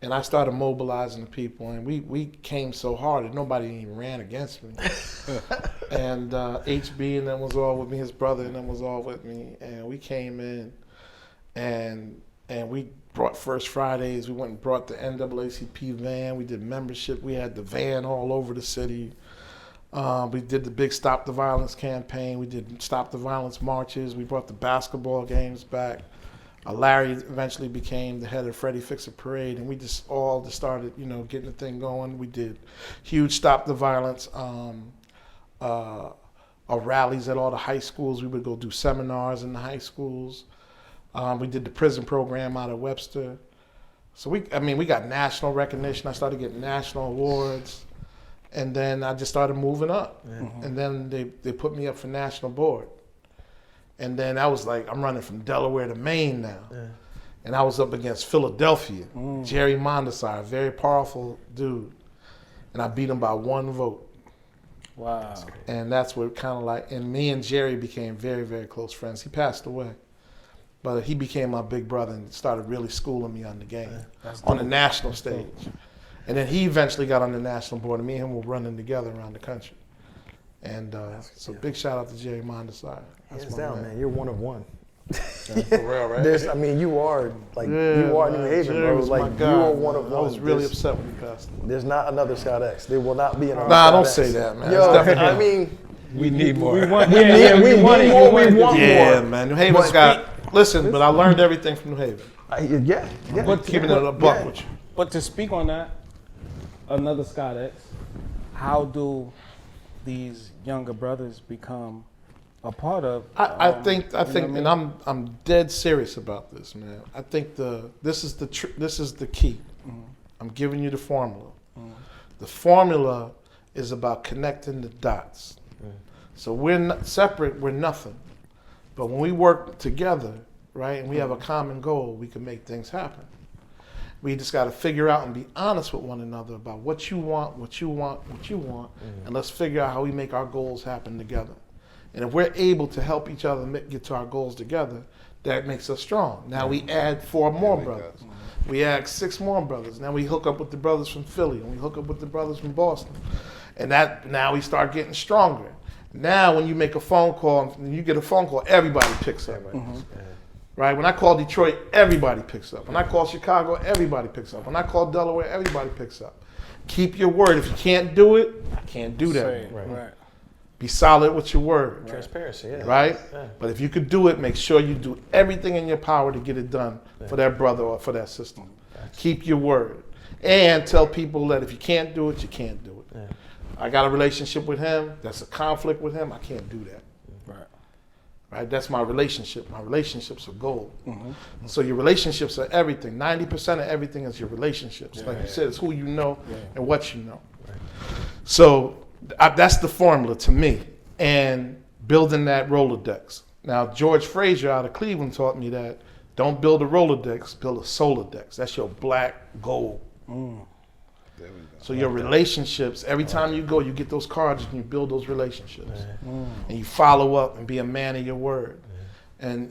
and I started mobilizing the people, and we came so hard that nobody even ran against me. And HB and them was all with me, his brother and them was all with me, and we came in, and we brought First Fridays. We went and brought the NAACP van. We did membership. We had the van all over the city. We did the big Stop the Violence campaign. We did Stop the Violence marches. We brought the basketball games back. Larry eventually became the head of Freddie Fix-It Parade, and we just started, getting the thing going. We did huge Stop the Violence rallies at all the high schools. We would go do seminars in the high schools. We did the prison program out of Webster. So we got national recognition. I started getting national awards, and then I just started moving up. Mm-hmm. And then they put me up for national board. And then I was like, I'm running from Delaware to Maine now. Yeah. And I was up against Philadelphia, Jerry Mondesire, a very powerful dude. And I beat him by 1 vote. Wow. And that's what kind of like, and me and Jerry became very, very close friends. He passed away. But he became my big brother and started really schooling me on the game, on the national stage. And then he eventually got on the national board, and me and him were running together around the country. And so big shout out to Jerry Mondesire. Hands down, man. You're one of one. For real, right? You are you are New Haven, Jerry bro. Like you are one of one. I was really upset when he passed away. There's not another Scot X. There will not be another. Nah, Scot don't X. say that, man. Yo, we need more. We want more. Yeah, man. New Haven's got. Listen, but I learned everything from New Haven. Yeah. But keeping it a buck with you. But to speak on that, another Scot X, how do these younger brothers become a part of? I think, and I'm dead serious about this, man. I think this is the key. Mm-hmm. I'm giving you the formula. Mm-hmm. The formula is about connecting the dots. Mm-hmm. So we're not separate. We're nothing. But when we work together, right, and we have a common goal, we can make things happen. We just got to figure out and be honest with one another about what you want, and let's figure out how we make our goals happen together. And if we're able to help each other get to our goals together, that makes us strong. Now we add 4 more brothers. We add 6 more brothers. Now we hook up with the brothers from Philly, and we hook up with the brothers from Boston. And now we start getting stronger. Now when you make a phone call, and you get a phone call, everybody picks up. Mm-hmm. Right? When I call Detroit, everybody picks up. When I call Chicago, everybody picks up. When I call Delaware, everybody picks up. Keep your word. If you can't do it, I can't do that. Right. Be solid with your word. Transparency, yeah. Right? Yeah. But if you could do it, make sure you do everything in your power to get it done for that brother or for that sister. Keep your word. And tell people that if you can't do it, you can't do it. Yeah. I got a relationship with him. That's a conflict with him. I can't do that. Right? That's my relationship. My relationships are gold. Mm-hmm. So your relationships are everything. 90% of everything is your relationships. Like you said, it's who you know and what you know. Right. So that's the formula to me. And building that Rolodex. Now, George Frazier out of Cleveland taught me that don't build a Rolodex, build a Solodex. That's your black gold. There we go. So your relationships, every time you go, you get those cards and you build those relationships. And you follow up and be a man of your word. And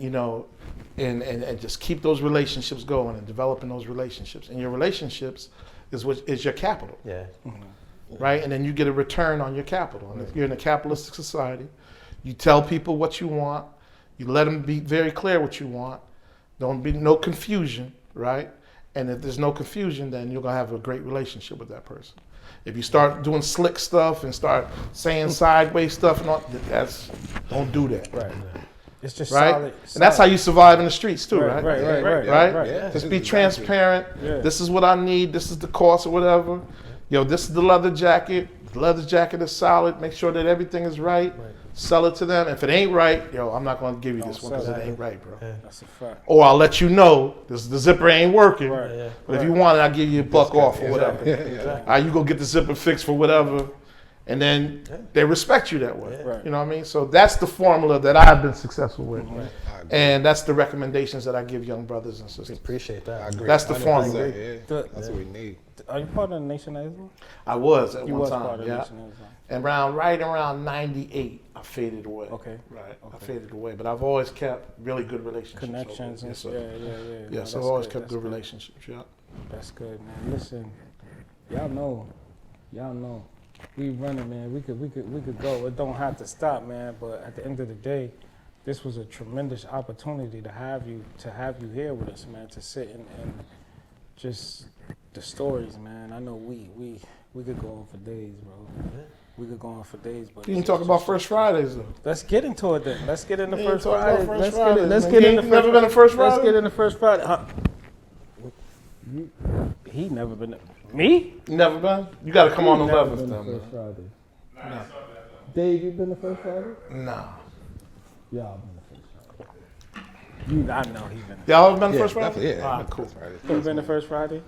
and just keep those relationships going and developing those relationships. And your relationships is your capital. Yeah. Mm-hmm. Right? And then you get a return on your capital. And if you're in a capitalistic society, you tell people what you want, you let them be very clear what you want. Don't be no confusion, right? And if there's no confusion, then you're gonna have a great relationship with that person. If you start doing slick stuff and start saying sideways stuff and all, don't do that. Right. It's just right. Solid. And that's how you survive in the streets too, right? Right. Yeah. Just be transparent. Yeah. This is what I need. This is the cost or whatever. This is the leather jacket. the leather jacket is solid. Make sure that everything is right. Sell it to them. If it ain't right, I'm not going to give you this one because it ain't right, bro. That's a fact. Or I'll let you know the zipper ain't working. Right. But if you want it, I'll give you a buck off or whatever. Exactly. You go get the zipper fixed for whatever. And then they respect you that way. Right. You know what I mean? So that's the formula that I've been successful with. And that's the recommendations that I give young brothers and sisters. Appreciate that. I agree. That's the 100%, formula. Yeah. That's what we need. Are you part of the Nation of Islam? I was at You one was time. part of the Yeah. Nation of Islam. And right around 98, I faded away. Okay. Right. I faded away. But I've always kept really good relationships. Connections and Yes, stuff. sir. Yeah. Yes, No, I've always that's kept good That's relationships. Yeah. That's good, man. Listen, y'all know. We running, man. We could go. It don't have to stop, man. But at the end of the day, this was a tremendous opportunity to have you here with us, man. To sit and just the stories, man. I know we could go on for days, bro. We could go on for days, but You can talk about First Fridays though. let's get into it then. Let's get into Yeah, First talk about Friday. First Let's Fridays, Let's man. get You into ain't never been to First Let's Friday? get into First Friday. He never been. Me? You never been? You got to come on the Never levels been to then, First man. Friday. Dave, you been to First Friday? Nah. Y'all been to First Friday. I know he been. Y'all ever been to Yeah, First Friday? definitely. Yeah. Ah, cool. You been to First Friday?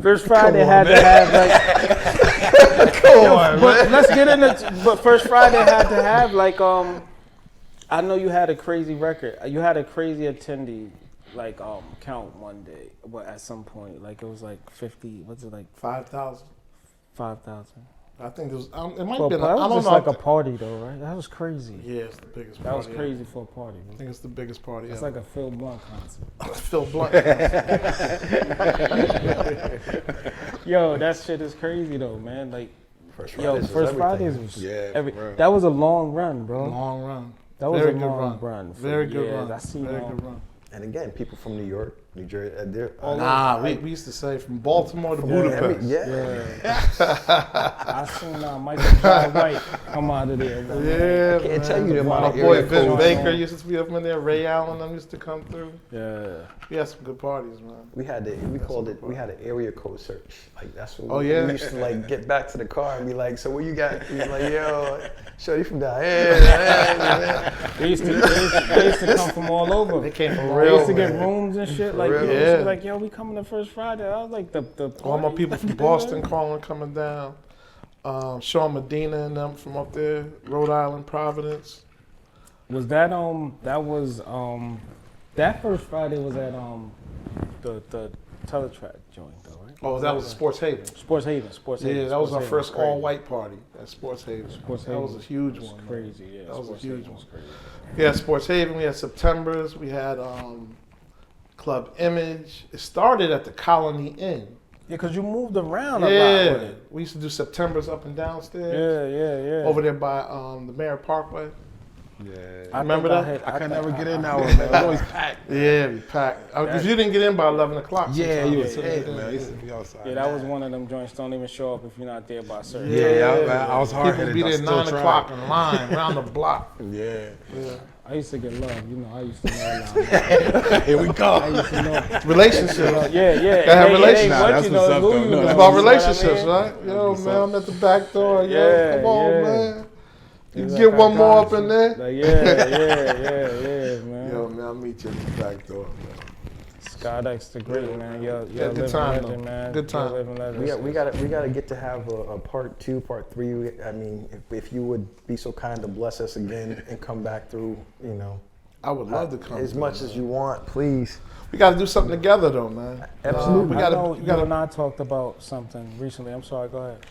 First Friday had to have like. Come on, But let's get into. But First Friday had to have like I know you had a crazy record. You had a crazy attendee count one day, but at some point like it was like 50. What's it like 5,000. 5,000? I think it was. It might Well, be. that I was don't just know. like a party though, right? That was crazy. Yeah, it's the biggest That party. was crazy for a party. I think it's the biggest party. It's ever. like a Phil Blunt concert. Phil Blunt. Yo, that shit is crazy though, man. Like, First First Fridays was Yeah, every. for real. That was a long run, bro. Long run. That was Very a good long run. for Very good years. run. I seen Very good run. And again, people from New York, New Jersey, We used to say from Baltimore to Yeah, Budapest. I seen Michael John White come out of there. Bro. Yeah, I can't tell you the My amount of boy area Vince codes. Baker used to be up in there. Ray Allen them used to come through. Yeah. We had some good parties, man. We had an area code search. Like that's what Oh, yeah? we used to like get back to the car and be like, so what you got? He's like, yo, shorty from down here. They used to come from all over. They came from They real. used to get man. rooms and shit. Like, real. they used to Yeah. be like, yo, we coming to First Friday. I was like, the All my party? people from Boston calling, coming down. Sean Medina and them from up there, Rhode Island, Providence. Was that that First Friday was at the Teletrack joint though, right? Oh, that was Sports Haven. Sports Haven. Yeah, that was our Sports Haven first crazy. all-white party at Sports Haven. Sports That Haven was a huge was one. man. crazy. Yeah, That was a Sports huge Haven one. was crazy. We had Sports Haven, we had Septembers, we had Club Image. It started at the Colony Inn. Yeah, cause you moved around a lot with Yeah, it. we used to do Septembers up and downstairs. Yeah. Over there by the Merritt Parkway. Yeah. I Remember think that? I could never get in that one, man. It was always packed. Yeah, we packed. Because you didn't get in by 11 o'clock. Yeah, sometimes. you was hit, man. I used to be outside. Yeah, that was one of them joints. Don't even show up if you're not there by a certain Yeah, time. man, I was hard People headed. be there at 9 o'clock in line, around the block. Yeah. I used to get love. You know, I used to know a lot. Here we go. I used to know. Relationships. Yeah. Gotta have relationships. What That's you know, what's up, who though. you No, know. It's that's about You know what I relationships, mean? right? Yo, That's man, I'm at the back door. Yo, Yeah, come on, yeah. man. You He's can get like, one I more got up in you. there. Like, yeah, man. Yo, man, I'll meet you at the back door, man. Scot X the great, man. Yo, good living time, legend, though. man. Good time. Yo, living legend. We gotta get to have a part 2, part 3. I mean, if you would be so kind to bless us again and come back through, you know, I would love to come. as much as you want, please. We got to do something together, though, man. Absolutely. We I know got you to. and I talked about something recently. I'm sorry, go ahead.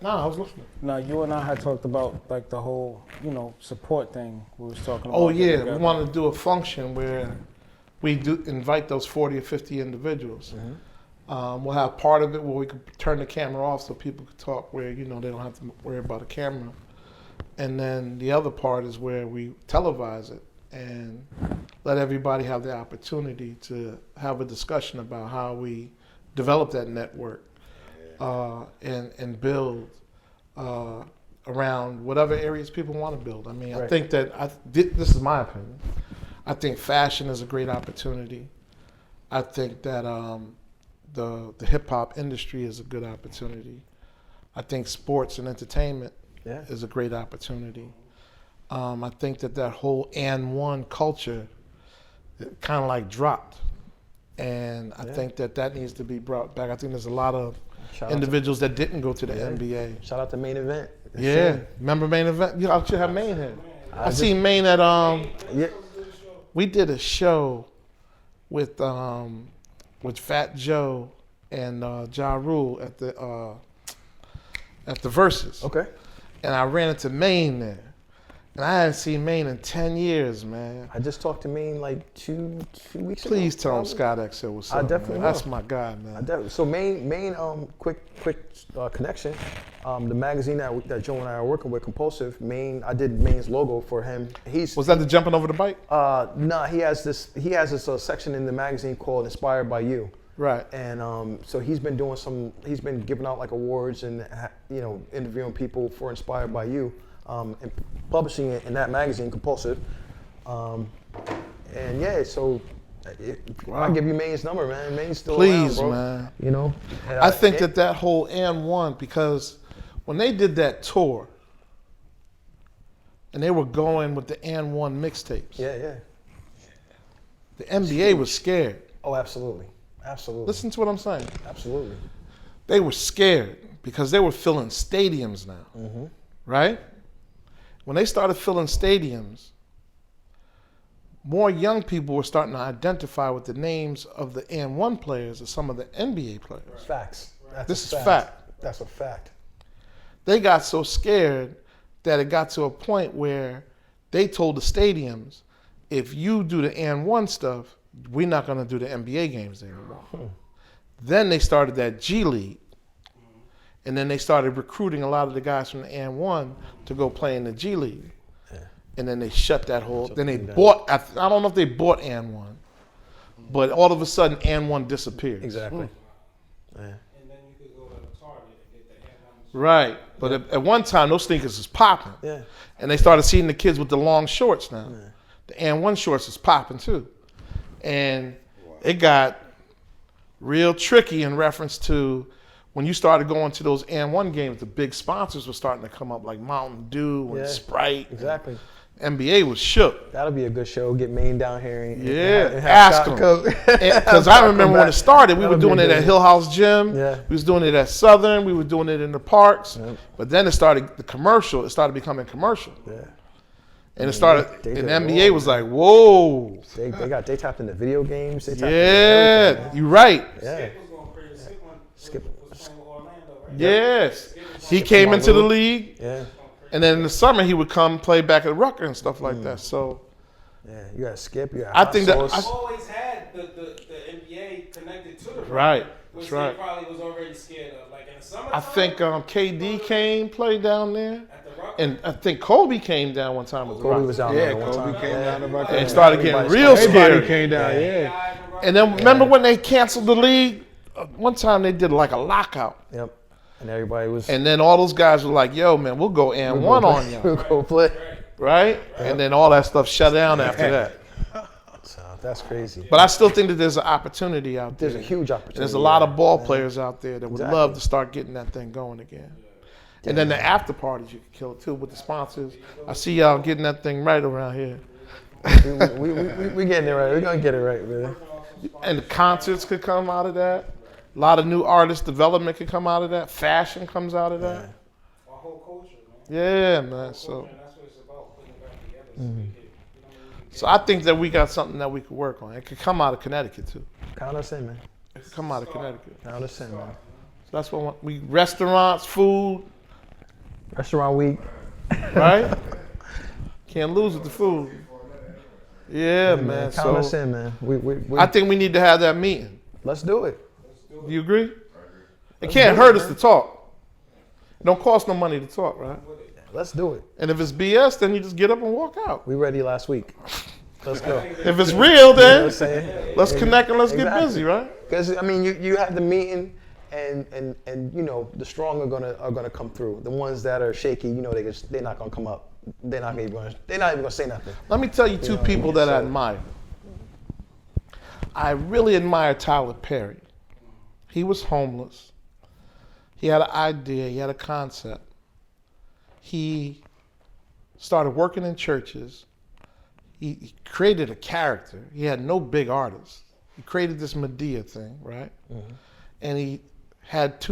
No, I was listening. No, you and I had talked about like the whole, support thing we was talking about. Oh yeah, we together. want to do a function where we do invite those 40 or 50 individuals. We'll have part of it where we could turn the camera off so people could talk where they don't have to worry about a camera, and then the other part is where we televise it and let everybody have the opportunity to have a discussion about how we develop that network and build around whatever areas people want to build. I mean, I think that this is my opinion. I think fashion is a great opportunity. I think that the hip hop industry is a good opportunity. I think sports and entertainment Yeah. is a great opportunity. I think that whole and one culture kind of like dropped. And I think that needs to be brought back. I think there's a lot of Shout out individuals that didn't go to the NBA. Shout out to Main Event. Yeah, remember Main Event? I should have Main here. I seen Main at Yeah. we did a show with Fat Joe and Ja Rule at the Versus. Okay. And I ran into Main there. And I hadn't seen Main in 10 years, man. I just talked to Main like two weeks ago. Please tell him probably. Scot X Esdaile what's I up, definitely man. will. That's my guy, man. So Main, quick connection. The magazine that Joe and I are working with, Compulsive. I did Main's logo for him. Was that the jumping over the bike? Nah, he has this section in the magazine called Inspired by You. Right. And so he's been giving out like awards and interviewing people for Inspired by You, and publishing it in that magazine, Compulsive. And yeah, so I'll give you Main's number, man. Main's still Please, around, bro. man. You know. I think that whole and one, because when they did that tour, and they were going with the and one mixtapes, Yeah. the NBA was scared. Oh, absolutely. Absolutely. Listen to what I'm saying. Absolutely. They were scared because they were filling stadiums now, right? When they started filling stadiums, more young people were starting to identify with the names of the N1 players as some of the NBA players. Facts. This is fact. That's a fact. They got so scared that it got to a point where they told the stadiums, if you do the N1 stuff, we're not going to do the NBA games anymore. Then they started that G League. And then they started recruiting a lot of the guys from the N1 to go play in the G League. Yeah. And then they shut that whole, then they bought, I don't know if they bought N1, but all of a sudden N1 disappeared. Exactly. And Yeah. then you could go to Target and get the N1s. Right. But at one time, those sneakers was popping. Yeah. And they started seeing the kids with the long shorts now. Yeah. The N1 shorts is popping too. And it got real tricky in reference to when you started going to those N1 games, the big sponsors were starting to come up like Mountain Dew and Sprite. Exactly. And NBA was shook. That'll be a good show. Get Main down here and have ask Scott them. Cook. Because I remember when it started, we were doing it at Hill House Gym. Yeah. We was doing it at Southern. We were doing it in the parks. Yep. But then it started becoming commercial. Yeah. And it started, and the NBA was like, whoa. They tapped into video games. They tapped into everything, you're right. Yeah. Skip. Yes. He came into the league. Yeah. And then in the summer, he would come play back at Rucker and stuff like that. So, yeah, you got Skip. You got I think that I've always had the NBA connected to the Rucker, right. Which That's right. they probably was already scared of. Like in the summer, I think KD came played down there, at the Rucker, and I think Kobe came down one time with the Kobe Rockets. was down Yeah, there one Kobe time. came down to Rucker. And started getting real Everybody scary. came down, yeah. And then remember when they canceled the league? One time they did like a lockout. Yep. And everybody was. And then all those guys were like, yo, man, we'll go and one on you. We'll go play. Right? And then all that stuff shut down after that. So that's crazy. But I still think that there's an opportunity out there. There's a huge opportunity. And there's a lot of ball players out there that would love to start getting that thing going again. And then the after parties you can kill too with the sponsors. I see y'all getting that thing right around here. we getting it right. We're going to get it right, man. And the concerts could come out of that. A lot of new artist development could come out of that. Fashion comes out of that. our whole culture, man. Yeah, man. So, And that's what it's about, putting it back together. So we could, so I think that we got something that we could work on. It could come out of Connecticut too. Count us in, man. It could come out of Connecticut. Count us in, man. So that's what we restaurants, food, Restaurant week. right? Can't lose with the food. Yeah, man. Count us So in, man. We I think we need to have that meeting. let's do it. Do you agree? It can't hurt us to talk. It don't cost no money to talk, right? Let's do it. And if it's BS, then you just get up and walk out. We ready last week. Let's go. If it's real, You know what then I'm saying? let's connect and let's get Exactly. busy, right? Because I mean, you have the meeting, and you know the strong are gonna come through. The ones that are shaky, you know, they're not gonna come up. They're not even gonna say nothing. Let me tell you two people that I admire. I really admire Tyler Perry. He was homeless. He had an idea. He had a concept. He started working in churches. He created a character. He had no big artists. He created this Medea thing, right? Mm-hmm. And he had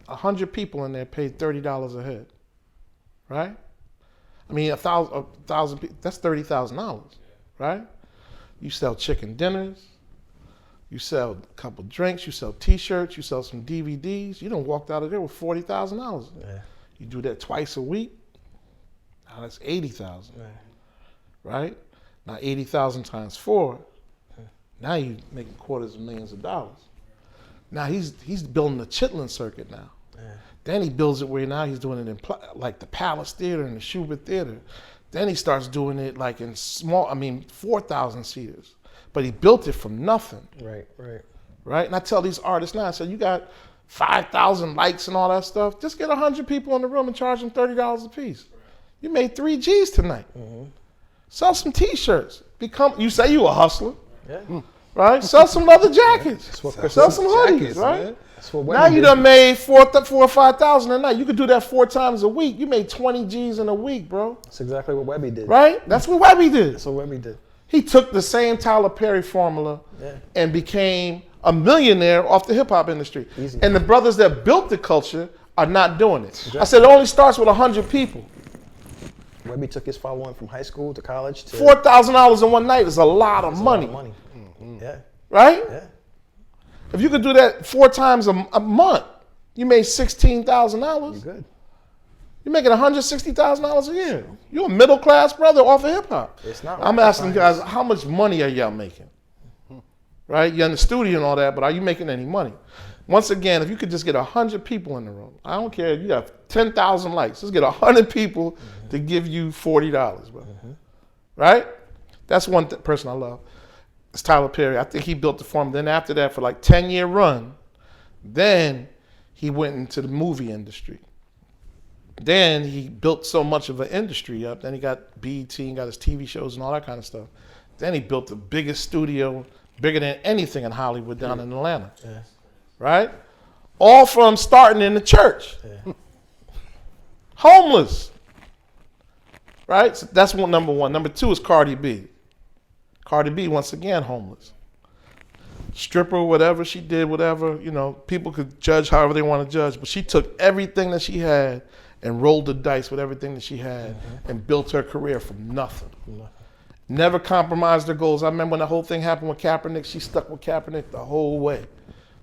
100 people in there paid $30 a head, right? I mean, a thousand people, that's $30,000, right? You sell chicken dinners, you sell a couple drinks, you sell T-shirts, you sell some DVDs. You done walked out of there with $40,000. Yeah. You do that twice a week, now that's $80,000, right? Now 80,000 times 4, now you're making quarters of millions of dollars. Now he's building the Chitlin circuit now. Yeah. Then he builds it where now he's doing it in like the Palace Theater and the Schubert Theater. Then he starts doing it like in 4,000 seaters. But he built it from nothing. Right? And I tell these artists now, I said, you got 5,000 likes and all that stuff. Just get 100 people in the room and charge them $30 a piece. You made 3 G's tonight. Mm-hmm. Sell some T-shirts. You say you a hustler. Yeah. Right? Sell some leather jackets. Sell some hoodies, right? Now you done made 4,000 or 5,000 a night. You could do that 4 times a week. You made 20 G's in a week, bro. That's exactly what Webby did. Right? That's what Webby did. That's what Webby did. He took the same Tyler Perry formula and became a millionaire off the hip hop industry. Easy. And the brothers that built the culture are not doing it. Exactly. I said it only starts with 100 people. Webby took his following from high school to college to $4,000 in one night is a lot of money. Mm-hmm. Yeah. Right? Yeah. If you could do that 4 times a month, you made $16,000. You're good. You're making $160,000 a year. You're a middle class brother off of hip hop. It's not. I'm asking guys, how much money are y'all making? Right? You're in the studio and all that, but are you making any money? Once again, if you could just get 100 people in the room, I don't care if you have 10,000 likes, just get 100 people to give you $40, bro. Right? That's one person I love. It's Tyler Perry. I think he built the formula. Then after that, for like 10-year run, then he went into the movie industry. Then he built so much of an industry up. Then he got BET and got his TV shows and all that kind of stuff. Then he built the biggest studio, bigger than anything in Hollywood down in Atlanta. Yeah. Right? All from starting in the church. Yeah. Homeless. Right? So that's number one. Number 2 is Cardi B. Cardi B, once again, homeless. Stripper, whatever she did, whatever, people could judge however they want to judge, but she took everything that she had and rolled the dice with everything that she had and built her career from nothing. Never compromised her goals. I remember when the whole thing happened with Kaepernick, she stuck with Kaepernick the whole way.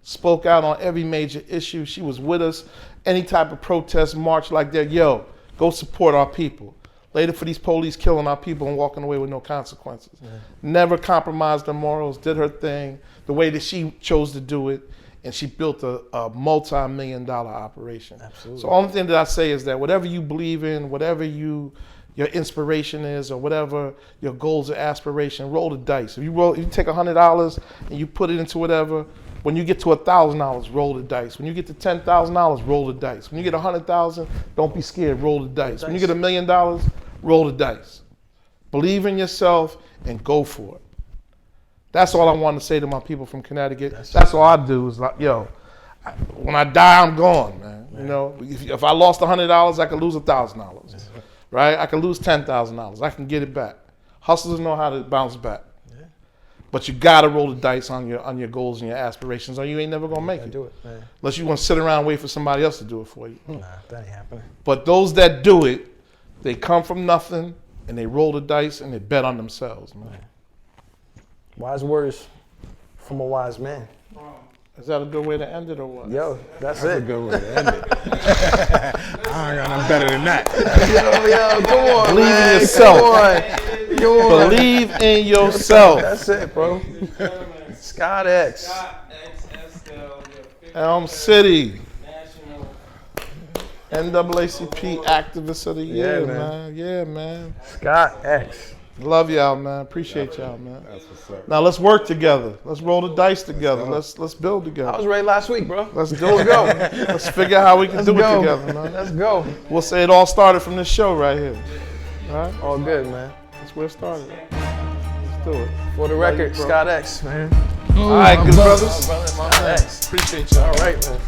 Spoke out on every major issue. She was with us. Any type of protest, march like that, go support our people. Later for these police killing our people and walking away with no consequences. Yeah. Never compromised her morals, did her thing the way that she chose to do it, and she built a multi-million-dollar operation. Absolutely. So the only thing that I say is that whatever you believe in, whatever your inspiration is, or whatever your goals or aspiration, roll the dice. If you take $100 and you put it into whatever, when you get to $1,000, roll the dice. When you get to $10,000, roll the dice. When you get $100,000, don't be scared, roll the dice. When you get $1 million, roll the dice. Believe in yourself and go for it. That's all I want to say to my people from Connecticut. That's all I do is like, when I die, I'm gone, man. If I lost $100, I could lose $1,000, right? I could lose $10,000. I can get it back. Hustlers know how to bounce back. But you gotta roll the dice on your goals and your aspirations, or you ain't never gonna make it. Do it, man. Unless you want to sit around and wait for somebody else to do it for you. Nah, that ain't happening. But those that do it, they come from nothing and they roll the dice and they bet on themselves, man. Wise words from a wise man. Is that a good way to end it or what? Yo, that's a good way to end it. I ain't got nothing better than that. Yo, come on. Believe in yourself. Come on. Believe in yourself. That's it, bro. Scot X. Scot X Esdaile, Elm City. NAACP Activist of the Year, man. Yeah, man. Scot X. Love y'all, man. Appreciate y'all, man. That's what's up. Now let's work together. Let's roll the dice together. Let's build together. I was ready last week, bro. Let's go. Let's figure out how we can do it together, man. Let's go. We'll say it all started from this show right here. All right? All good, man. That's where it started. Let's do it. For the record, Scot X, man. All right, good brothers. My brother, X. Appreciate y'all. All right, man.